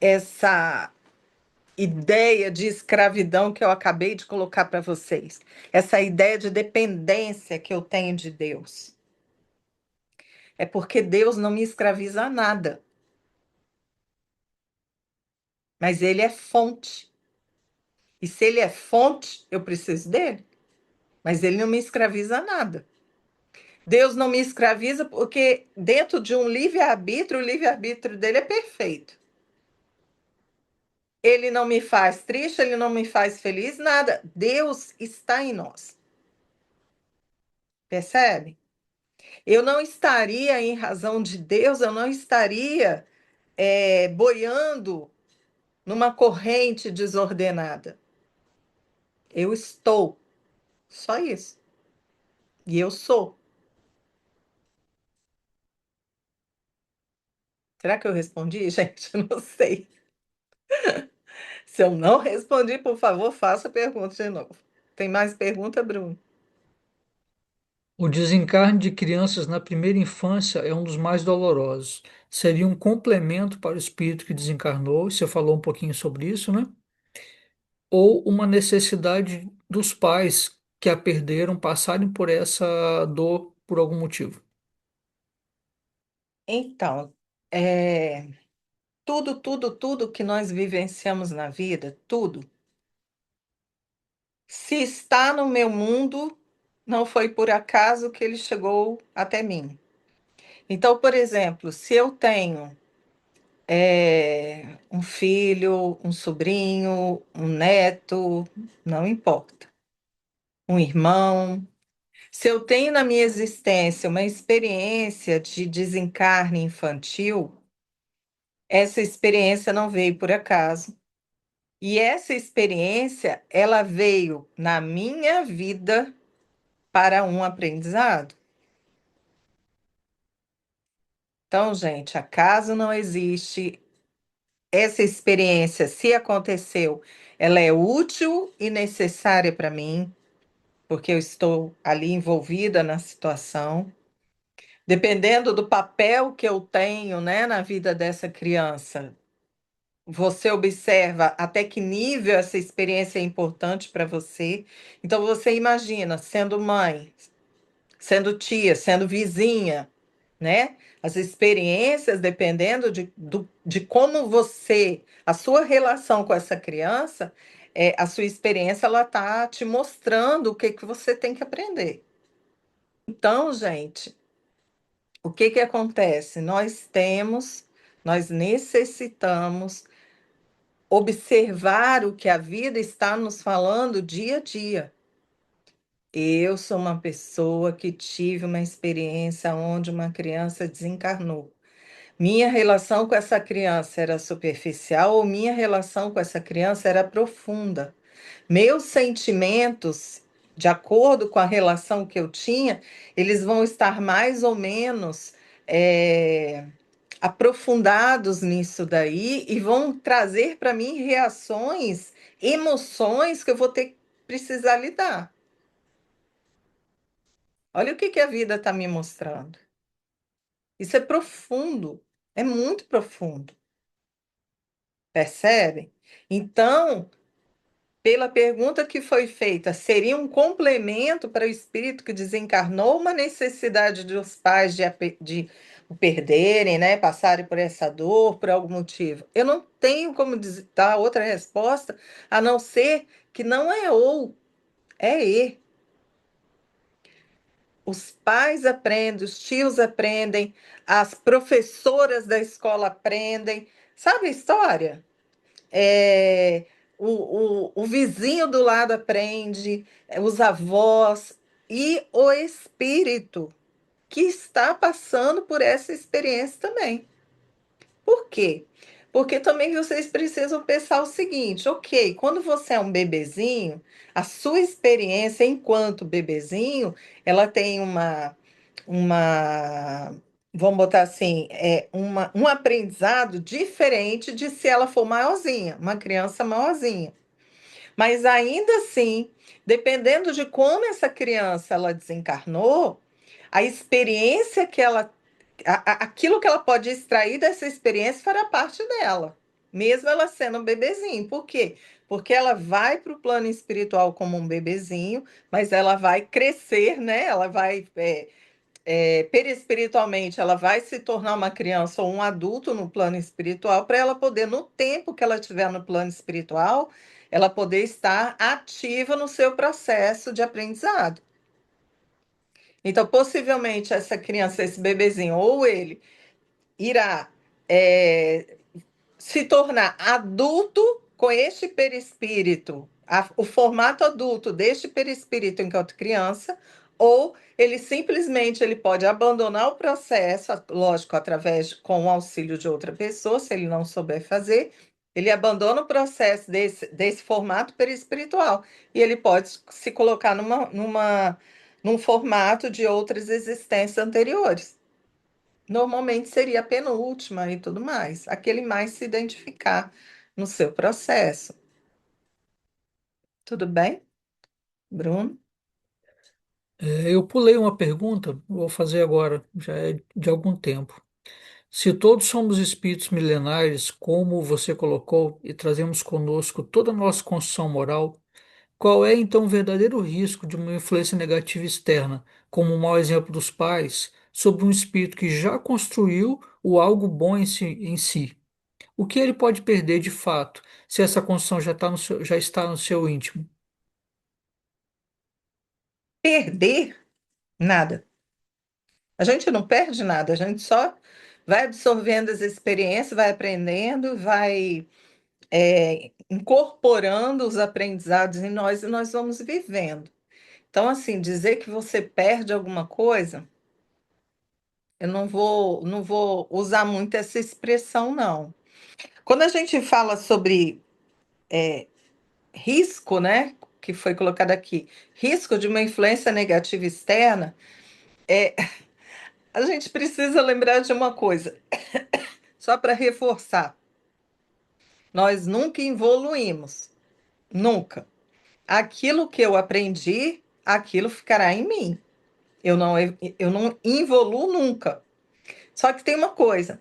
essa ideia de escravidão que eu acabei de colocar para vocês? Essa ideia de dependência que eu tenho de Deus? É porque Deus não me escraviza a nada, mas Ele é fonte. E se Ele é fonte, eu preciso dele, mas Ele não me escraviza a nada. Deus não me escraviza porque dentro de um livre-arbítrio, o livre-arbítrio dele é perfeito. Ele não me faz triste, ele não me faz feliz, nada. Deus está em nós. Percebe? Eu não estaria, em razão de Deus, eu não estaria boiando numa corrente desordenada. Eu estou, só isso. E eu sou. Será que eu respondi, gente? Eu não sei. Se eu não respondi, por favor, faça a pergunta de novo. Tem mais pergunta, Bruno? O desencarne de crianças na primeira infância é um dos mais dolorosos. Seria um complemento para o espírito que desencarnou, você falou um pouquinho sobre isso, né? Ou uma necessidade dos pais que a perderam passarem por essa dor por algum motivo. Então, tudo que nós vivenciamos na vida, tudo, se está no meu mundo, não foi por acaso que ele chegou até mim. Então, por exemplo, se eu tenho um filho, um sobrinho, um neto, não importa, um irmão, se eu tenho na minha existência uma experiência de desencarne infantil, essa experiência não veio por acaso. E essa experiência, ela veio na minha vida para um aprendizado. Então, gente, acaso não existe. Essa experiência, se aconteceu, ela é útil e necessária para mim, porque eu estou ali envolvida na situação. Dependendo do papel que eu tenho, né, na vida dessa criança, você observa até que nível essa experiência é importante para você. Então, você imagina, sendo mãe, sendo tia, sendo vizinha, né? As experiências, dependendo de como você, a sua relação com essa criança, a sua experiência, ela está te mostrando o que que você tem que aprender. Então, gente, o que que acontece? Nós necessitamos observar o que a vida está nos falando dia a dia. Eu sou uma pessoa que tive uma experiência onde uma criança desencarnou. Minha relação com essa criança era superficial ou minha relação com essa criança era profunda? Meus sentimentos, de acordo com a relação que eu tinha, eles vão estar mais ou menos aprofundados nisso daí e vão trazer para mim reações, emoções que eu vou ter que precisar lidar. Olha o que que a vida está me mostrando. Isso é profundo, é muito profundo, percebe? Então, pela pergunta que foi feita, seria um complemento para o espírito que desencarnou, uma necessidade dos pais de o perderem, né? Passarem por essa dor por algum motivo? Eu não tenho como dar outra resposta a não ser que não é ou, é e. Os pais aprendem, os tios aprendem, as professoras da escola aprendem. Sabe a história? É, o vizinho do lado aprende, os avós e o espírito que está passando por essa experiência também. Por quê? Porque também vocês precisam pensar o seguinte, ok, quando você é um bebezinho, a sua experiência enquanto bebezinho, ela tem vamos botar assim, um aprendizado diferente de se ela for maiorzinha, uma criança maiorzinha. Mas ainda assim, dependendo de como essa criança ela desencarnou, a experiência que ela aquilo que ela pode extrair dessa experiência fará parte dela, mesmo ela sendo um bebezinho. Por quê? Porque ela vai para o plano espiritual como um bebezinho, mas ela vai crescer, né? Ela vai, perispiritualmente, ela vai se tornar uma criança ou um adulto no plano espiritual, para ela poder, no tempo que ela estiver no plano espiritual, ela poder estar ativa no seu processo de aprendizado. Então, possivelmente, essa criança, esse bebezinho, ou ele irá é, se tornar adulto com este perispírito, o formato adulto deste perispírito enquanto criança, ou ele simplesmente ele pode abandonar o processo, lógico, através com o auxílio de outra pessoa, se ele não souber fazer, ele abandona o processo desse formato perispiritual e ele pode se colocar num formato de outras existências anteriores. Normalmente seria a penúltima e tudo mais. Aquele mais se identificar no seu processo. Tudo bem, Bruno? Eu pulei uma pergunta, vou fazer agora, já é de algum tempo. Se todos somos espíritos milenares, como você colocou, e trazemos conosco toda a nossa construção moral, qual é então o verdadeiro risco de uma influência negativa externa, como o mau exemplo dos pais, sobre um espírito que já construiu o algo bom em si? O que ele pode perder de fato, se essa construção já está no seu íntimo? Perder nada. A gente não perde nada, a gente só vai absorvendo as experiências, vai aprendendo, vai incorporando os aprendizados em nós e nós vamos vivendo. Então, assim, dizer que você perde alguma coisa, eu não vou usar muito essa expressão, não. Quando a gente fala sobre risco, né, que foi colocado aqui, risco de uma influência negativa externa, a gente precisa lembrar de uma coisa, só para reforçar: nós nunca evoluímos, nunca. Aquilo que eu aprendi, aquilo ficará em mim. Eu não evoluo nunca. Só que tem uma coisa,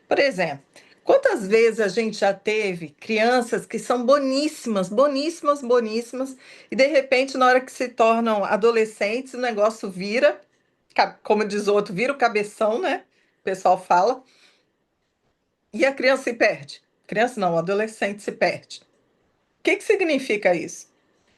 por exemplo, quantas vezes a gente já teve crianças que são boníssimas, boníssimas, boníssimas, e de repente, na hora que se tornam adolescentes, o negócio vira, como diz o outro, vira o cabeção, né? O pessoal fala, e a criança se perde. Criança não, o adolescente se perde. O que que significa isso?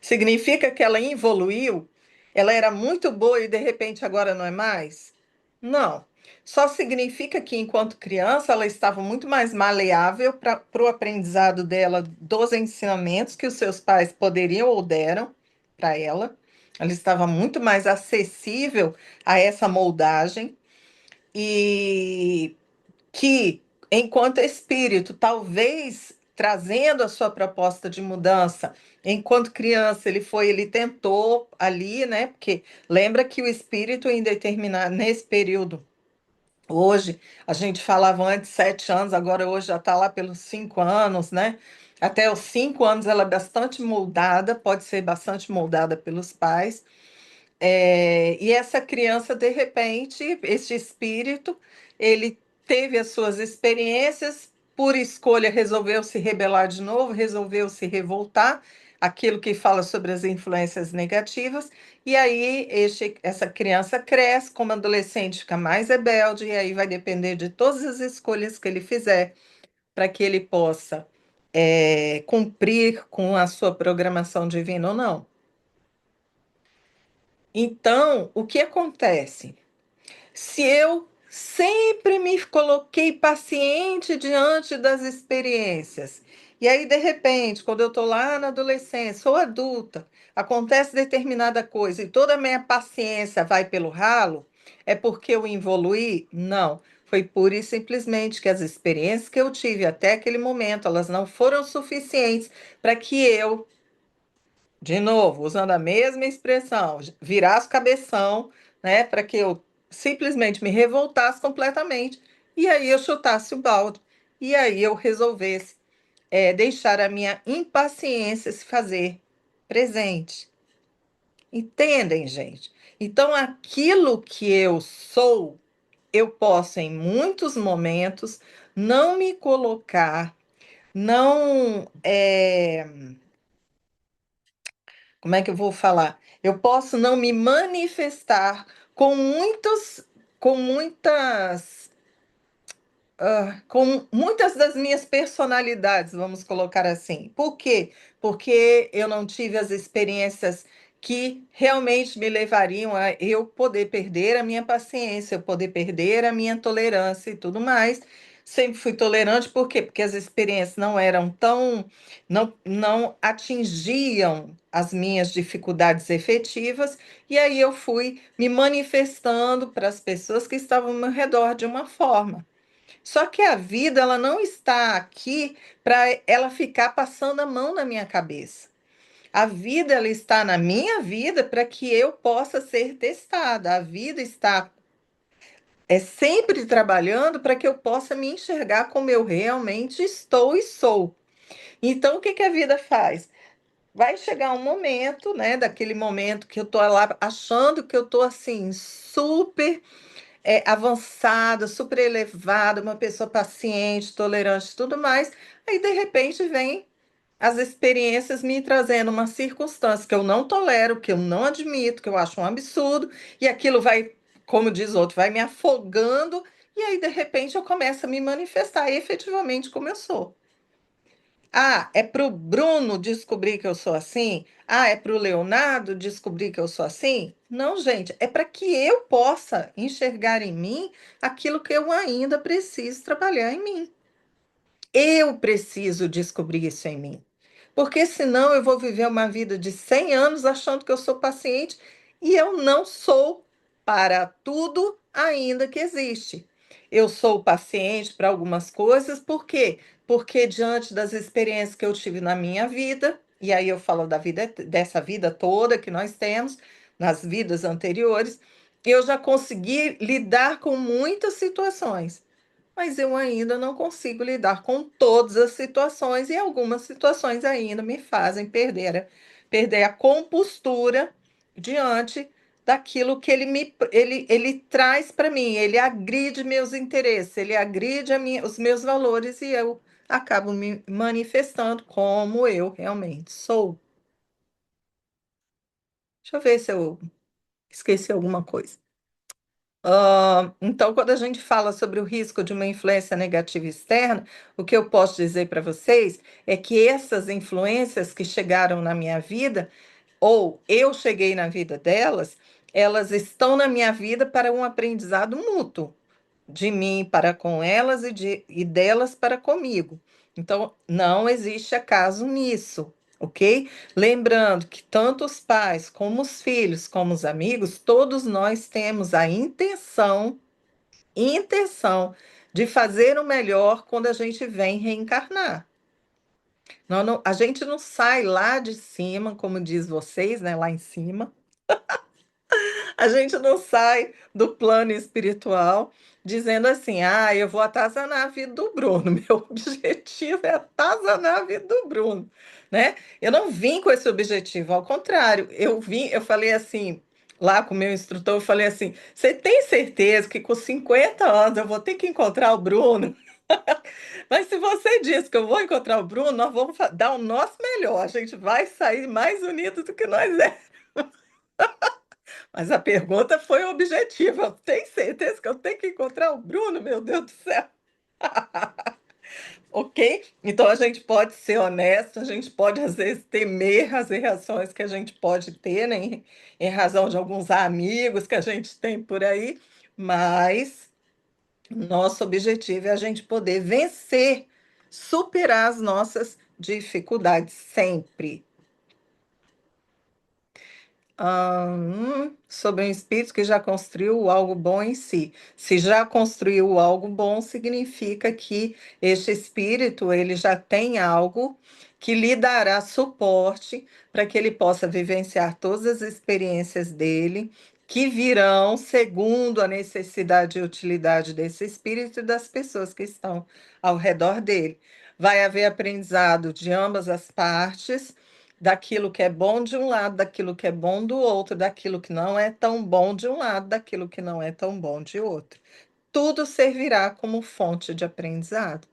Significa que ela evoluiu? Ela era muito boa e de repente agora não é mais? Não. Só significa que enquanto criança ela estava muito mais maleável para o aprendizado dela dos ensinamentos que os seus pais poderiam ou deram para ela. Ela estava muito mais acessível a essa moldagem e que, enquanto espírito, talvez trazendo a sua proposta de mudança, enquanto criança, ele tentou ali, né? Porque lembra que o espírito, em determinado, nesse período, hoje, a gente falava antes 7 anos, agora hoje já está lá pelos 5 anos, né? Até os 5 anos ela é bastante moldada, pode ser bastante moldada pelos pais. E essa criança, de repente, esse espírito, ele teve as suas experiências, por escolha resolveu se rebelar de novo, resolveu se revoltar, aquilo que fala sobre as influências negativas, e aí essa criança cresce, como adolescente fica mais rebelde, e aí vai depender de todas as escolhas que ele fizer para que ele possa cumprir com a sua programação divina ou não. Então, o que acontece? Se eu sempre me coloquei paciente diante das experiências, e aí, de repente, quando eu estou lá na adolescência ou adulta, acontece determinada coisa e toda a minha paciência vai pelo ralo, é porque eu evoluí? Não. Foi pura e simplesmente que as experiências que eu tive até aquele momento, elas não foram suficientes para que eu, de novo, usando a mesma expressão, virasse o cabeção, né, para que eu simplesmente me revoltasse completamente e aí eu chutasse o balde e aí eu resolvesse deixar a minha impaciência se fazer presente. Entendem, gente? Então, aquilo que eu sou, eu posso, em muitos momentos, não me colocar, não, como é que eu vou falar? Eu posso não me manifestar com muitas com muitas das minhas personalidades, vamos colocar assim. Por quê? Porque eu não tive as experiências que realmente me levariam a eu poder perder a minha paciência, eu poder perder a minha tolerância e tudo mais. Sempre fui tolerante, por quê? Porque as experiências não eram não atingiam as minhas dificuldades efetivas, e aí eu fui me manifestando para as pessoas que estavam ao meu redor de uma forma. Só que a vida, ela não está aqui para ela ficar passando a mão na minha cabeça. A vida, ela está na minha vida para que eu possa ser testada. A vida está sempre trabalhando para que eu possa me enxergar como eu realmente estou e sou. Então, o que que a vida faz? Vai chegar um momento, né, daquele momento que eu tô lá achando que eu tô assim super avançada, super elevada, uma pessoa paciente, tolerante e tudo mais. Aí, de repente, vem as experiências me trazendo uma circunstância que eu não tolero, que eu não admito, que eu acho um absurdo, e aquilo vai, como diz outro, vai me afogando, e aí, de repente, eu começo a me manifestar efetivamente como eu sou. Ah, é para o Bruno descobrir que eu sou assim? Ah, é para o Leonardo descobrir que eu sou assim? Não, gente, é para que eu possa enxergar em mim aquilo que eu ainda preciso trabalhar em mim. Eu preciso descobrir isso em mim. Porque senão eu vou viver uma vida de 100 anos achando que eu sou paciente e eu não sou para tudo ainda que existe. Eu sou paciente para algumas coisas, por quê? Porque diante das experiências que eu tive na minha vida, e aí eu falo da vida dessa vida toda que nós temos, nas vidas anteriores, eu já consegui lidar com muitas situações, mas eu ainda não consigo lidar com todas as situações e algumas situações ainda me fazem perder a compostura diante daquilo que ele traz para mim, ele agride meus interesses, ele agride os meus valores e eu acabo me manifestando como eu realmente sou. Deixa eu ver se eu esqueci alguma coisa. Então, quando a gente fala sobre o risco de uma influência negativa externa, o que eu posso dizer para vocês é que essas influências que chegaram na minha vida, ou eu cheguei na vida delas, elas estão na minha vida para um aprendizado mútuo de mim para com elas e delas para comigo. Então, não existe acaso nisso, ok? Lembrando que tanto os pais, como os filhos, como os amigos, todos nós temos a intenção de fazer o melhor quando a gente vem reencarnar. A gente não sai lá de cima, como diz vocês, né, lá em cima. A gente não sai do plano espiritual dizendo assim: ah, eu vou atazanar a vida do Bruno. Meu objetivo é atazanar a vida do Bruno, né? Eu não vim com esse objetivo, ao contrário, eu falei assim, lá com o meu instrutor, eu falei assim: você tem certeza que com 50 anos eu vou ter que encontrar o Bruno? Mas se você diz que eu vou encontrar o Bruno, nós vamos dar o nosso melhor, a gente vai sair mais unidos do que nós é. Mas a pergunta foi objetiva. Tem certeza que eu tenho que encontrar o Bruno, meu Deus do céu? Ok? Então a gente pode ser honesto, a gente pode às vezes temer as reações que a gente pode ter, né, em razão de alguns amigos que a gente tem por aí, mas nosso objetivo é a gente poder vencer, superar as nossas dificuldades sempre. Sobre um espírito que já construiu algo bom em si. Se já construiu algo bom, significa que este espírito ele já tem algo que lhe dará suporte para que ele possa vivenciar todas as experiências dele, que virão segundo a necessidade e utilidade desse espírito e das pessoas que estão ao redor dele. Vai haver aprendizado de ambas as partes, daquilo que é bom de um lado, daquilo que é bom do outro, daquilo que não é tão bom de um lado, daquilo que não é tão bom de outro. tudo servirá como fonte de aprendizado.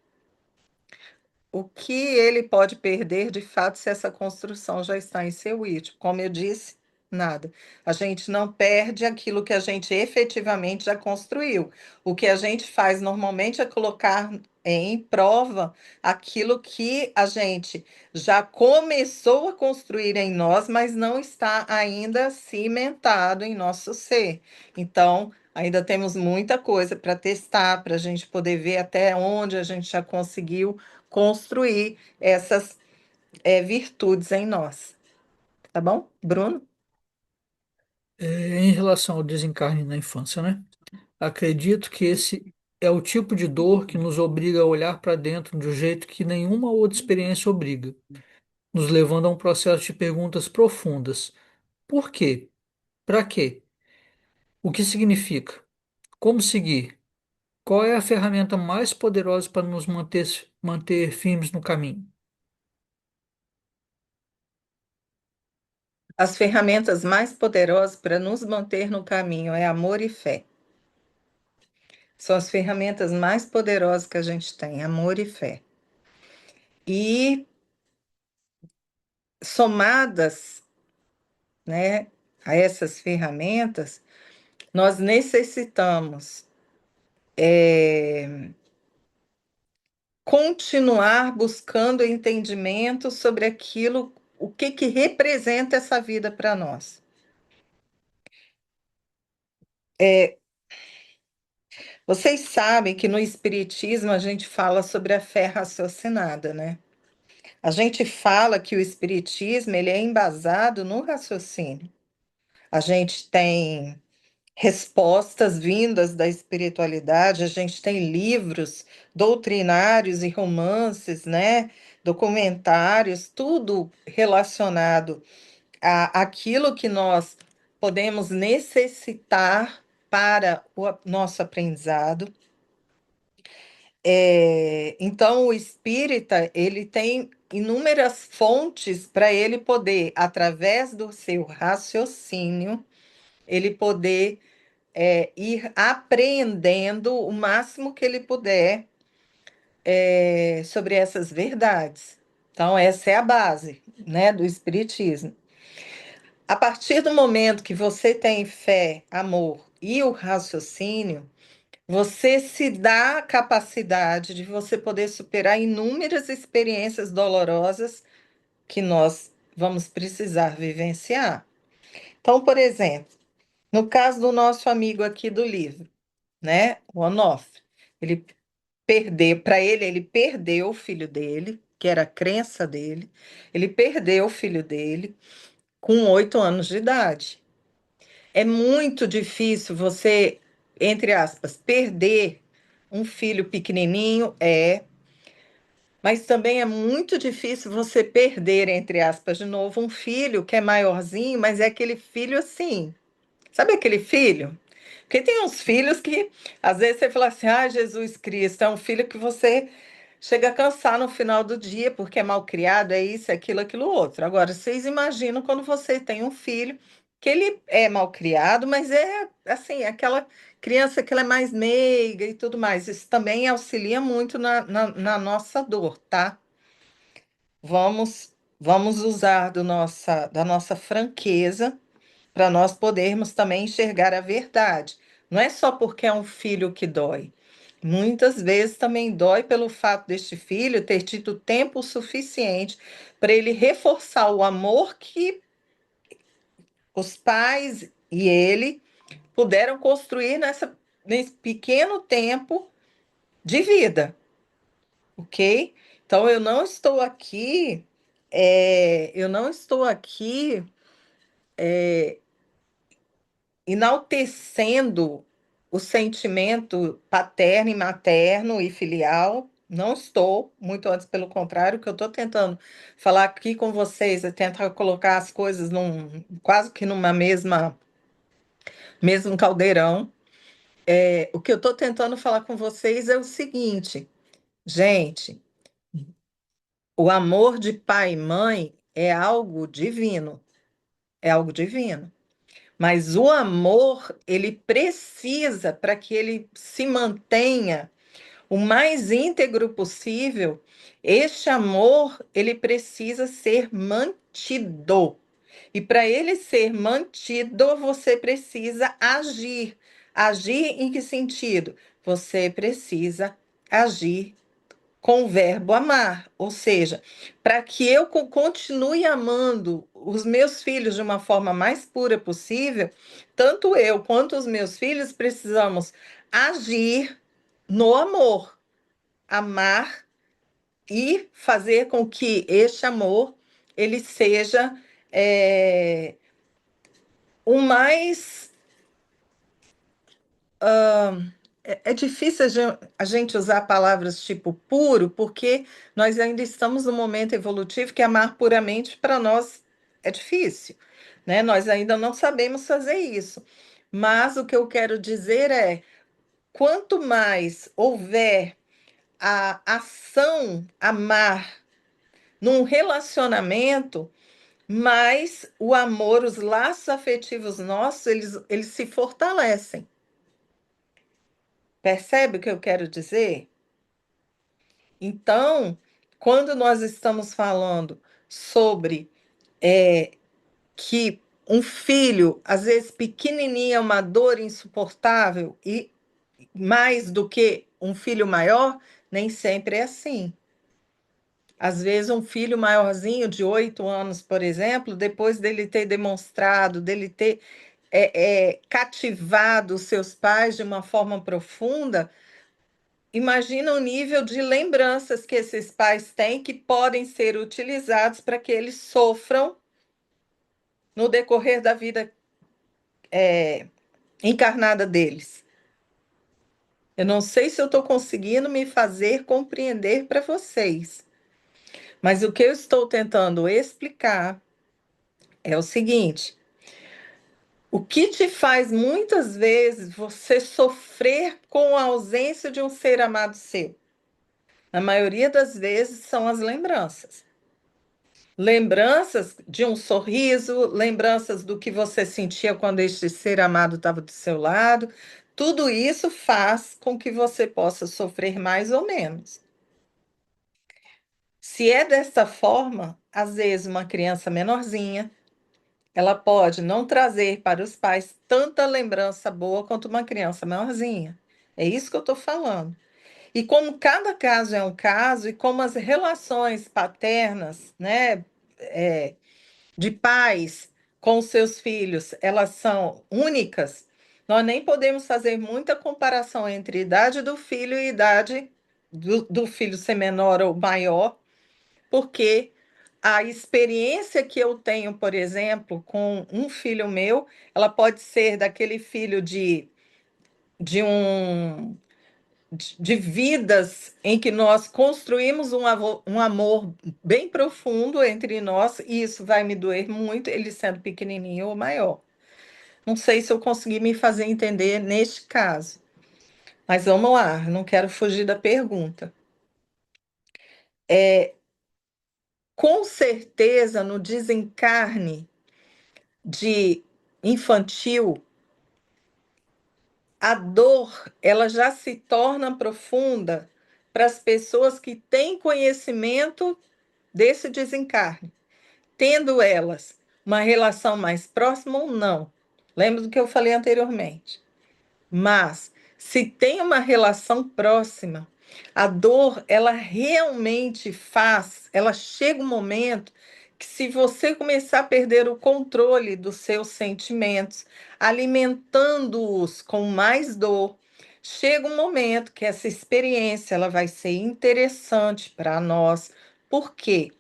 O que ele pode perder, de fato, se essa construção já está em seu íntimo? Como eu disse, nada. A gente não perde aquilo que a gente efetivamente já construiu. O que a gente faz normalmente é colocar em prova aquilo que a gente já começou a construir em nós, mas não está ainda cimentado em nosso ser. Então, ainda temos muita coisa para testar, para a gente poder ver até onde a gente já conseguiu construir essas virtudes em nós. Tá bom, Bruno? Em relação ao desencarne na infância, né? Acredito que esse é o tipo de dor que nos obriga a olhar para dentro de um jeito que nenhuma outra experiência obriga, nos levando a um processo de perguntas profundas. Por quê? Para quê? O que significa? Como seguir? Qual é a ferramenta mais poderosa para nos manter firmes no caminho? As ferramentas mais poderosas para nos manter no caminho é amor e fé. São as ferramentas mais poderosas que a gente tem, amor e fé. E somadas, né, a essas ferramentas, nós necessitamos continuar buscando entendimento sobre aquilo, o que que representa essa vida para nós. Vocês sabem que no Espiritismo a gente fala sobre a fé raciocinada, né? A gente fala que o Espiritismo ele é embasado no raciocínio. A gente tem respostas vindas da espiritualidade, a gente tem livros doutrinários e romances, né? Documentários, tudo relacionado a aquilo que nós podemos necessitar para o nosso aprendizado. Então, o espírita, ele tem inúmeras fontes para ele poder, através do seu raciocínio, ele poder ir apreendendo o máximo que ele puder sobre essas verdades. Então, essa é a base, né, do espiritismo. A partir do momento que você tem fé, amor e o raciocínio, você se dá a capacidade de você poder superar inúmeras experiências dolorosas que nós vamos precisar vivenciar. Então, por exemplo, no caso do nosso amigo aqui do livro, né, o Onofre, ele para ele perdeu o filho dele, que era a crença dele, ele perdeu o filho dele com 8 anos de idade. É muito difícil você, entre aspas, perder um filho pequenininho, mas também é muito difícil você perder, entre aspas, de novo, um filho que é maiorzinho, mas é aquele filho assim. Sabe aquele filho? Porque tem uns filhos que, às vezes, você fala assim: ah, Jesus Cristo, é um filho que você chega a cansar no final do dia, porque é mal criado, é isso, é aquilo, aquilo outro. Agora, vocês imaginam quando você tem um filho que ele é mal criado, mas é assim, aquela criança que ela é mais meiga e tudo mais. Isso também auxilia muito na nossa dor, tá? Vamos usar da nossa franqueza para nós podermos também enxergar a verdade. Não é só porque é um filho que dói. Muitas vezes também dói pelo fato deste filho ter tido tempo suficiente para ele reforçar o amor que os pais e ele puderam construir nesse pequeno tempo de vida, ok? Então eu não estou aqui enaltecendo o sentimento paterno e materno e filial. Não estou, muito antes pelo contrário, o que eu estou tentando falar aqui com vocês é tentar colocar as coisas quase que numa mesmo caldeirão. O que eu estou tentando falar com vocês é o seguinte, gente, o amor de pai e mãe é algo divino, é algo divino. Mas o amor, ele precisa, para que ele se mantenha o mais íntegro possível, este amor, ele precisa ser mantido. E para ele ser mantido, você precisa agir. Agir em que sentido? Você precisa agir com o verbo amar, ou seja, para que eu continue amando os meus filhos de uma forma mais pura possível, tanto eu quanto os meus filhos precisamos agir no amor, amar e fazer com que este amor ele seja o mais é difícil a gente usar palavras tipo puro, porque nós ainda estamos no momento evolutivo que amar puramente para nós é difícil, né? Nós ainda não sabemos fazer isso. Mas o que eu quero dizer é, quanto mais houver a ação amar num relacionamento, mais o amor, os laços afetivos nossos, eles se fortalecem. Percebe o que eu quero dizer? Então, quando nós estamos falando sobre que um filho, às vezes pequenininho, é uma dor insuportável, e mais do que um filho maior, nem sempre é assim. Às vezes, um filho maiorzinho, de 8 anos, por exemplo, depois dele ter demonstrado, dele ter cativado os seus pais de uma forma profunda, imagina o nível de lembranças que esses pais têm que podem ser utilizados para que eles sofram no decorrer da vida encarnada deles. Eu não sei se eu estou conseguindo me fazer compreender para vocês, mas o que eu estou tentando explicar é o seguinte: o que te faz muitas vezes você sofrer com a ausência de um ser amado seu? Na maioria das vezes são as lembranças. Lembranças de um sorriso, lembranças do que você sentia quando este ser amado estava do seu lado. Tudo isso faz com que você possa sofrer mais ou menos. Se é desta forma, às vezes uma criança menorzinha, ela pode não trazer para os pais tanta lembrança boa quanto uma criança maiorzinha. É isso que eu estou falando. E como cada caso é um caso, e como as relações paternas, né, de pais com seus filhos, elas são únicas, nós nem podemos fazer muita comparação entre a idade do filho e a idade do filho ser menor ou maior, porque a experiência que eu tenho, por exemplo, com um filho meu, ela pode ser daquele filho de um de vidas em que nós construímos um amor bem profundo entre nós, e isso vai me doer muito, ele sendo pequenininho ou maior. Não sei se eu consegui me fazer entender neste caso, mas vamos lá, não quero fugir da pergunta. Com certeza, no desencarne de infantil, a dor ela já se torna profunda para as pessoas que têm conhecimento desse desencarne, tendo elas uma relação mais próxima ou não. Lembra do que eu falei anteriormente? Mas se tem uma relação próxima, a dor, ela realmente faz, ela chega um momento que se você começar a perder o controle dos seus sentimentos, alimentando-os com mais dor, chega um momento que essa experiência ela vai ser interessante para nós. Por quê?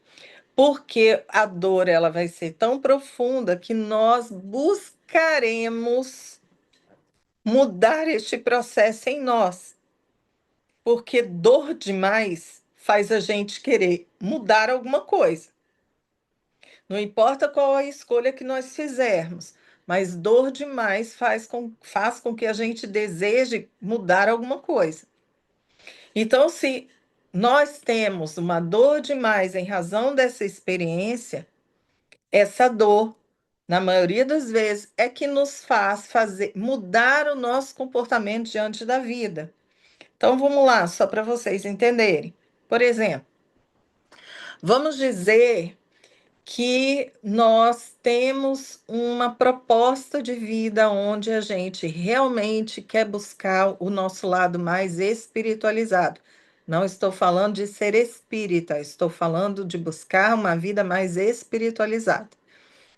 Porque a dor ela vai ser tão profunda que nós buscaremos mudar este processo em nós, porque dor demais faz a gente querer mudar alguma coisa. Não importa qual a escolha que nós fizermos, mas dor demais faz com que a gente deseje mudar alguma coisa. Então, se nós temos uma dor demais em razão dessa experiência, essa dor na maioria das vezes, é que nos faz fazer mudar o nosso comportamento diante da vida. Então vamos lá, só para vocês entenderem. Por exemplo, vamos dizer que nós temos uma proposta de vida onde a gente realmente quer buscar o nosso lado mais espiritualizado. Não estou falando de ser espírita, estou falando de buscar uma vida mais espiritualizada.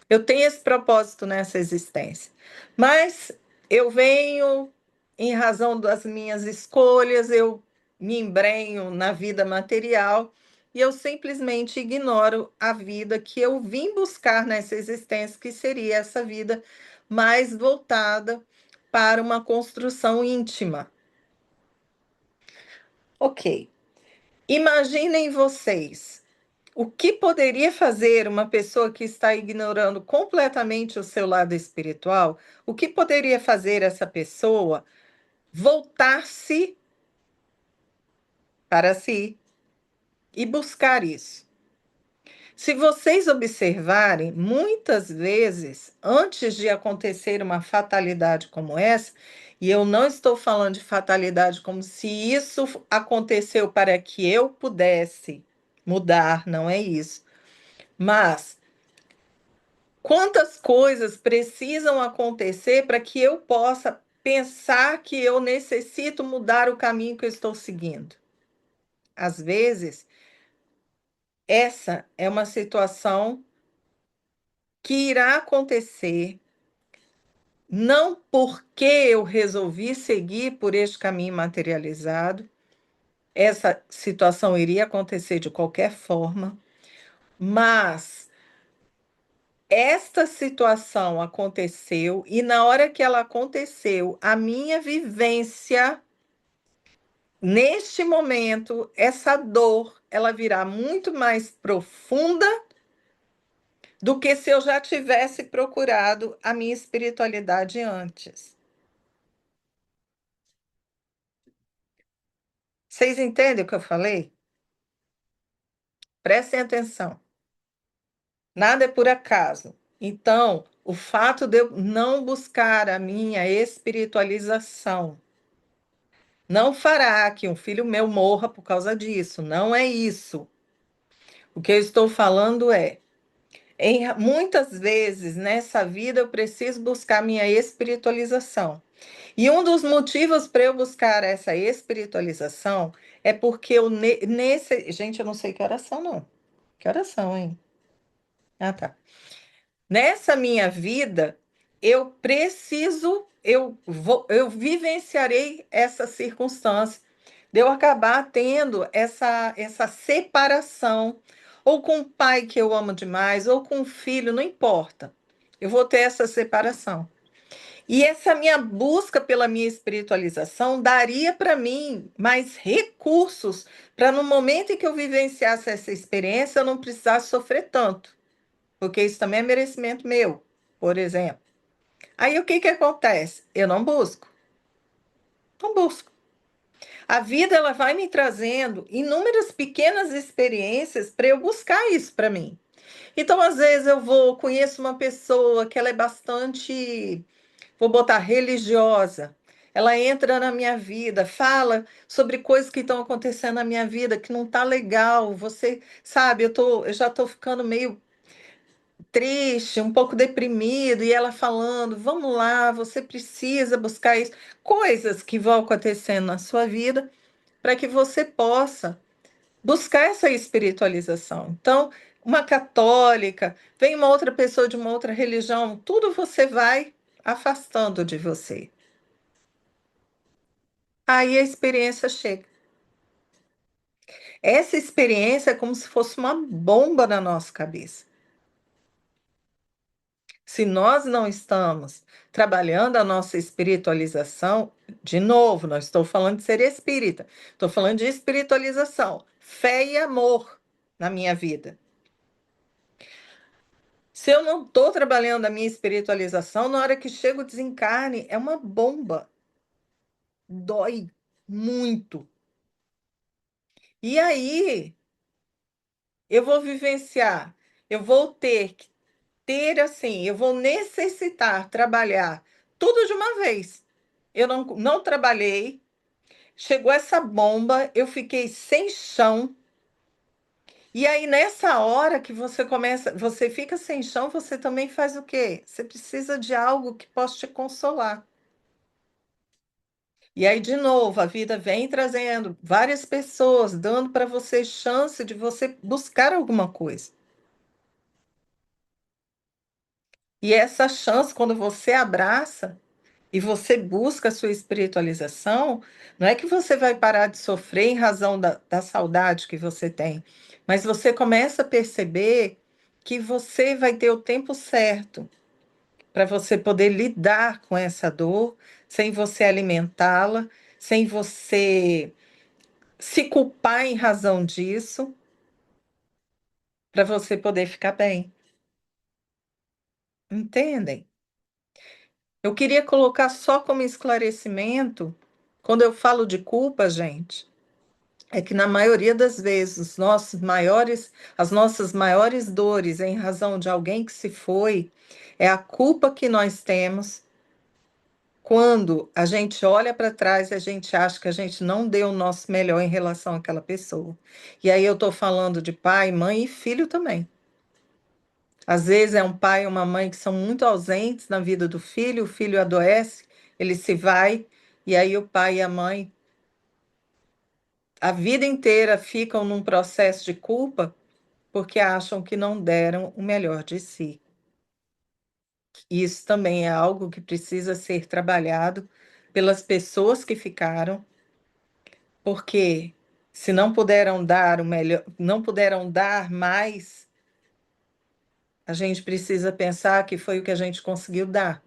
Eu tenho esse propósito nessa existência, mas eu venho, em razão das minhas escolhas, eu me embrenho na vida material e eu simplesmente ignoro a vida que eu vim buscar nessa existência, que seria essa vida mais voltada para uma construção íntima. Ok, imaginem vocês. O que poderia fazer uma pessoa que está ignorando completamente o seu lado espiritual? O que poderia fazer essa pessoa voltar-se para si e buscar isso? Se vocês observarem, muitas vezes, antes de acontecer uma fatalidade como essa, e eu não estou falando de fatalidade como se isso aconteceu para que eu pudesse mudar, não é isso. Mas quantas coisas precisam acontecer para que eu possa pensar que eu necessito mudar o caminho que eu estou seguindo? Às vezes, essa é uma situação que irá acontecer não porque eu resolvi seguir por este caminho materializado, essa situação iria acontecer de qualquer forma, mas esta situação aconteceu e na hora que ela aconteceu, a minha vivência neste momento, essa dor, ela virá muito mais profunda do que se eu já tivesse procurado a minha espiritualidade antes. Vocês entendem o que eu falei? Prestem atenção. Nada é por acaso. Então, o fato de eu não buscar a minha espiritualização não fará que um filho meu morra por causa disso. Não é isso. O que eu estou falando é, muitas vezes nessa vida eu preciso buscar minha espiritualização. E um dos motivos para eu buscar essa espiritualização é porque eu nesse. Gente, eu não sei que oração, não. Que oração, hein? Ah, tá. Nessa minha vida, eu preciso, eu vivenciarei essa circunstância de eu acabar tendo essa separação, ou com o pai que eu amo demais, ou com o filho, não importa. Eu vou ter essa separação. E essa minha busca pela minha espiritualização daria para mim mais recursos para no momento em que eu vivenciasse essa experiência, eu não precisasse sofrer tanto, porque isso também é merecimento meu, por exemplo. Aí o que que acontece? Eu não busco. Não busco. A vida ela vai me trazendo inúmeras pequenas experiências para eu buscar isso para mim. Então, às vezes eu vou, conheço uma pessoa que ela é bastante, vou botar religiosa. Ela entra na minha vida, fala sobre coisas que estão acontecendo na minha vida que não tá legal. Você sabe, eu já estou ficando meio triste, um pouco deprimido, e ela falando: vamos lá, você precisa buscar isso. Coisas que vão acontecendo na sua vida para que você possa buscar essa espiritualização. Então, uma católica, vem uma outra pessoa de uma outra religião, tudo você vai afastando de você. Aí a experiência chega. Essa experiência é como se fosse uma bomba na nossa cabeça. Se nós não estamos trabalhando a nossa espiritualização, de novo, não estou falando de ser espírita, estou falando de espiritualização, fé e amor na minha vida. Se eu não estou trabalhando a minha espiritualização, na hora que chega o desencarne, é uma bomba. Dói muito. E aí, eu vou vivenciar, eu vou ter ter assim, eu vou necessitar trabalhar tudo de uma vez. Eu não trabalhei, chegou essa bomba, eu fiquei sem chão. E aí, nessa hora que você começa, você fica sem chão, você também faz o quê? Você precisa de algo que possa te consolar. E aí, de novo, a vida vem trazendo várias pessoas, dando para você chance de você buscar alguma coisa. E essa chance, quando você abraça e você busca a sua espiritualização, não é que você vai parar de sofrer em razão da saudade que você tem, mas você começa a perceber que você vai ter o tempo certo para você poder lidar com essa dor, sem você alimentá-la, sem você se culpar em razão disso, para você poder ficar bem. Entendem? Eu queria colocar só como esclarecimento, quando eu falo de culpa, gente, é que na maioria das vezes as nossas maiores dores em razão de alguém que se foi, é a culpa que nós temos quando a gente olha para trás e a gente acha que a gente não deu o nosso melhor em relação àquela pessoa. E aí eu estou falando de pai, mãe e filho também. Às vezes é um pai e uma mãe que são muito ausentes na vida do filho, o filho adoece, ele se vai, e aí o pai e a mãe a vida inteira ficam num processo de culpa porque acham que não deram o melhor de si. Isso também é algo que precisa ser trabalhado pelas pessoas que ficaram, porque se não puderam dar o melhor, não puderam dar mais, a gente precisa pensar que foi o que a gente conseguiu dar.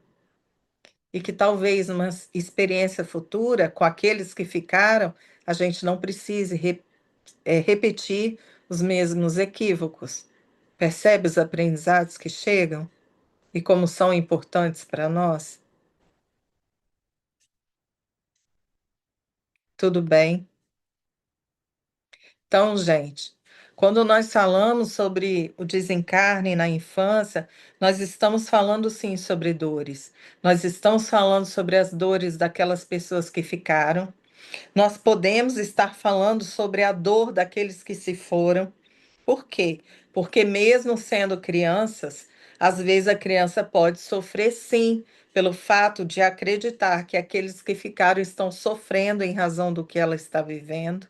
E que talvez numa experiência futura, com aqueles que ficaram, a gente não precise repetir os mesmos equívocos. Percebe os aprendizados que chegam e como são importantes para nós? Tudo bem? Então, gente, quando nós falamos sobre o desencarne na infância, nós estamos falando sim sobre dores. Nós estamos falando sobre as dores daquelas pessoas que ficaram. Nós podemos estar falando sobre a dor daqueles que se foram. Por quê? Porque, mesmo sendo crianças, às vezes a criança pode sofrer sim, pelo fato de acreditar que aqueles que ficaram estão sofrendo em razão do que ela está vivendo.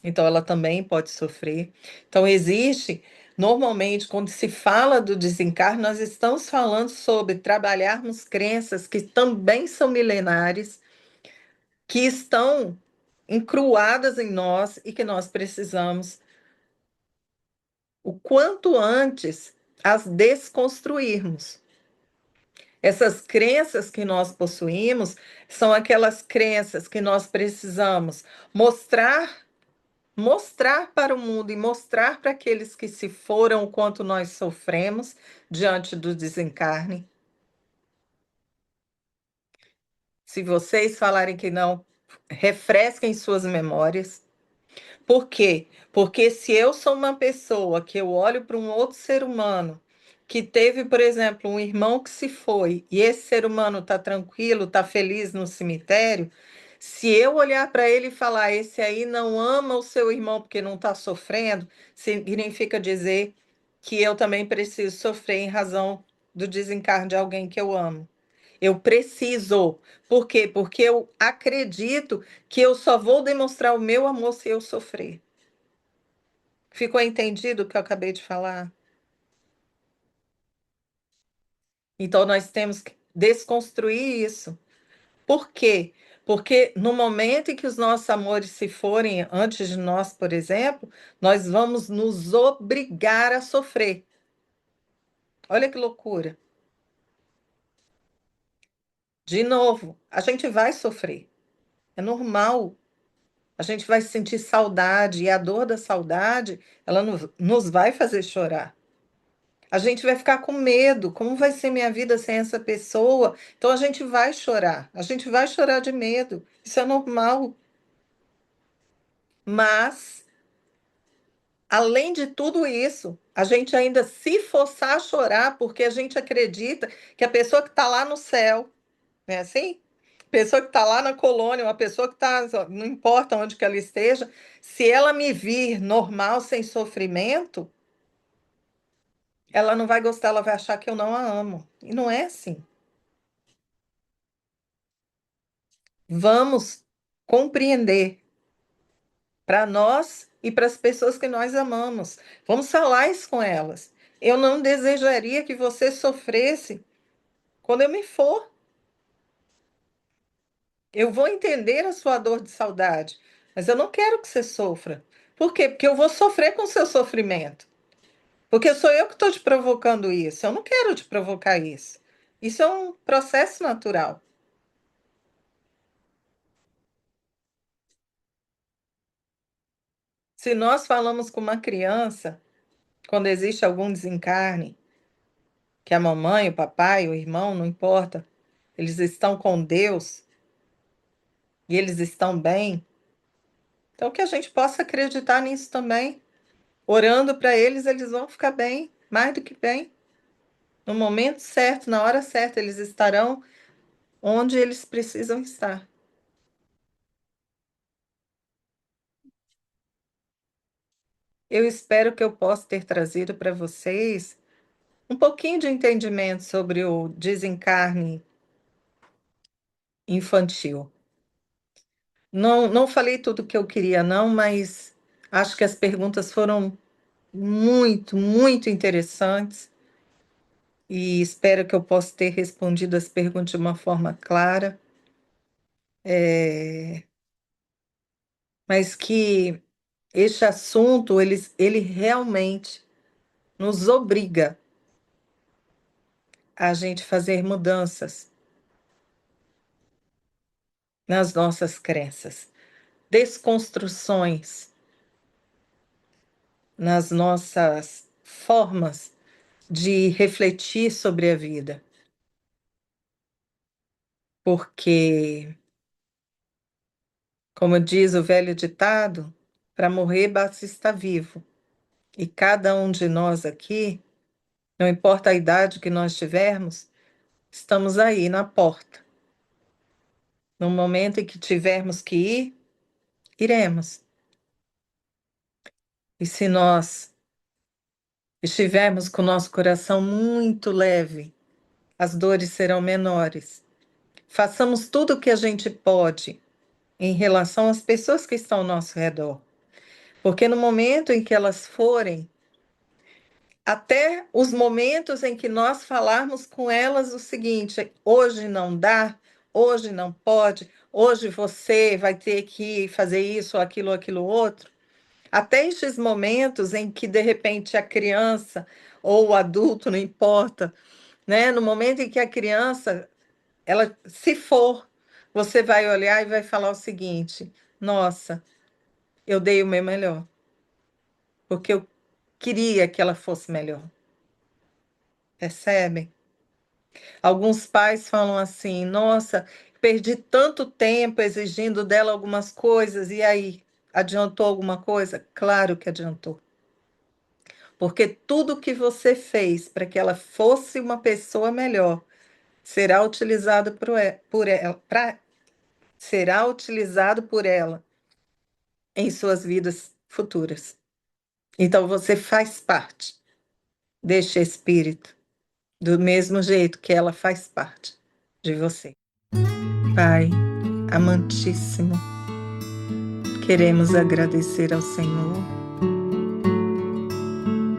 Então, ela também pode sofrer. Então, existe. Normalmente, quando se fala do desencarne, nós estamos falando sobre trabalharmos crenças que também são milenares, que estão encruadas em nós e que nós precisamos, o quanto antes, as desconstruirmos. Essas crenças que nós possuímos são aquelas crenças que nós precisamos mostrar para o mundo e mostrar para aqueles que se foram o quanto nós sofremos diante do desencarne. Se vocês falarem que não, refresquem suas memórias. Por quê? Porque se eu sou uma pessoa que eu olho para um outro ser humano que teve, por exemplo, um irmão que se foi, e esse ser humano está tranquilo, está feliz no cemitério, se eu olhar para ele e falar, esse aí não ama o seu irmão porque não está sofrendo, significa dizer que eu também preciso sofrer em razão do desencarne de alguém que eu amo. Eu preciso. Por quê? Porque eu acredito que eu só vou demonstrar o meu amor se eu sofrer. Ficou entendido o que eu acabei de falar? Então, nós temos que desconstruir isso. Por quê? Porque no momento em que os nossos amores se forem antes de nós, por exemplo, nós vamos nos obrigar a sofrer. Olha que loucura. De novo, a gente vai sofrer. É normal. A gente vai sentir saudade, e a dor da saudade, ela nos vai fazer chorar. A gente vai ficar com medo. Como vai ser minha vida sem essa pessoa? Então a gente vai chorar. A gente vai chorar de medo. Isso é normal. Mas além de tudo isso, a gente ainda se forçar a chorar porque a gente acredita que a pessoa que está lá no céu, não é assim? Pessoa que está lá na colônia, uma pessoa que está, não importa onde que ela esteja, se ela me vir normal, sem sofrimento, ela não vai gostar, ela vai achar que eu não a amo. E não é assim. Vamos compreender para nós e para as pessoas que nós amamos. Vamos falar isso com elas. Eu não desejaria que você sofresse quando eu me for. Eu vou entender a sua dor de saudade, mas eu não quero que você sofra. Por quê? Porque eu vou sofrer com o seu sofrimento. Porque sou eu que estou te provocando isso. Eu não quero te provocar isso. Isso é um processo natural. Se nós falamos com uma criança, quando existe algum desencarne, que a mamãe, o papai, o irmão, não importa, eles estão com Deus e eles estão bem, então que a gente possa acreditar nisso também. Orando para eles, eles vão ficar bem, mais do que bem. No momento certo, na hora certa, eles estarão onde eles precisam estar. Eu espero que eu possa ter trazido para vocês um pouquinho de entendimento sobre o desencarne infantil. Não falei tudo o que eu queria, não, mas acho que as perguntas foram muito, muito interessantes e espero que eu possa ter respondido as perguntas de uma forma clara, mas que este assunto, ele realmente nos obriga a gente fazer mudanças nas nossas crenças, desconstruções nas nossas formas de refletir sobre a vida, porque, como diz o velho ditado, para morrer basta estar vivo. E cada um de nós aqui, não importa a idade que nós tivermos, estamos aí na porta. No momento em que tivermos que ir, iremos. E se nós estivermos com o nosso coração muito leve, as dores serão menores. Façamos tudo o que a gente pode em relação às pessoas que estão ao nosso redor. Porque no momento em que elas forem, até os momentos em que nós falarmos com elas o seguinte: hoje não dá, hoje não pode, hoje você vai ter que fazer isso, aquilo, aquilo outro. Até estes momentos em que, de repente, a criança ou o adulto, não importa, né? No momento em que a criança, ela se for, você vai olhar e vai falar o seguinte: nossa, eu dei o meu melhor, porque eu queria que ela fosse melhor. Percebem? Alguns pais falam assim: nossa, perdi tanto tempo exigindo dela algumas coisas, e aí, adiantou alguma coisa? Claro que adiantou. Porque tudo que você fez para que ela fosse uma pessoa melhor será utilizado por ela, será utilizado por ela em suas vidas futuras. Então você faz parte deste espírito, do mesmo jeito que ela faz parte de você. Pai amantíssimo, queremos agradecer ao Senhor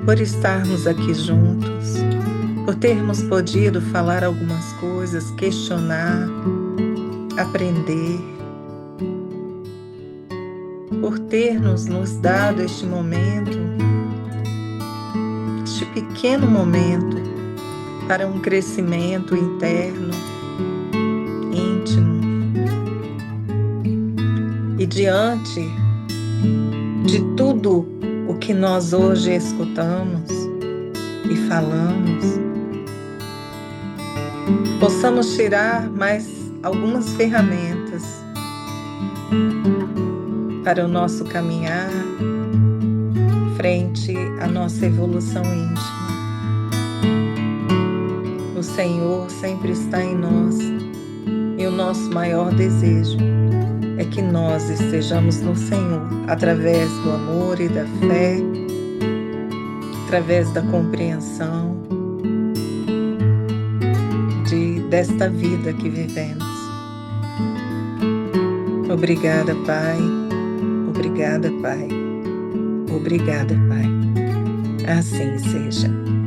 por estarmos aqui juntos, por termos podido falar algumas coisas, questionar, aprender, por termos nos dado este momento, este pequeno momento para um crescimento interno, íntimo. E diante de tudo o que nós hoje escutamos e falamos, possamos tirar mais algumas ferramentas para o nosso caminhar, frente à nossa evolução íntima. O Senhor sempre está em nós e o nosso maior desejo é que nós estejamos no Senhor através do amor e da fé, através da compreensão desta vida que vivemos. Obrigada, Pai. Obrigada, Pai. Obrigada, Pai. Assim seja.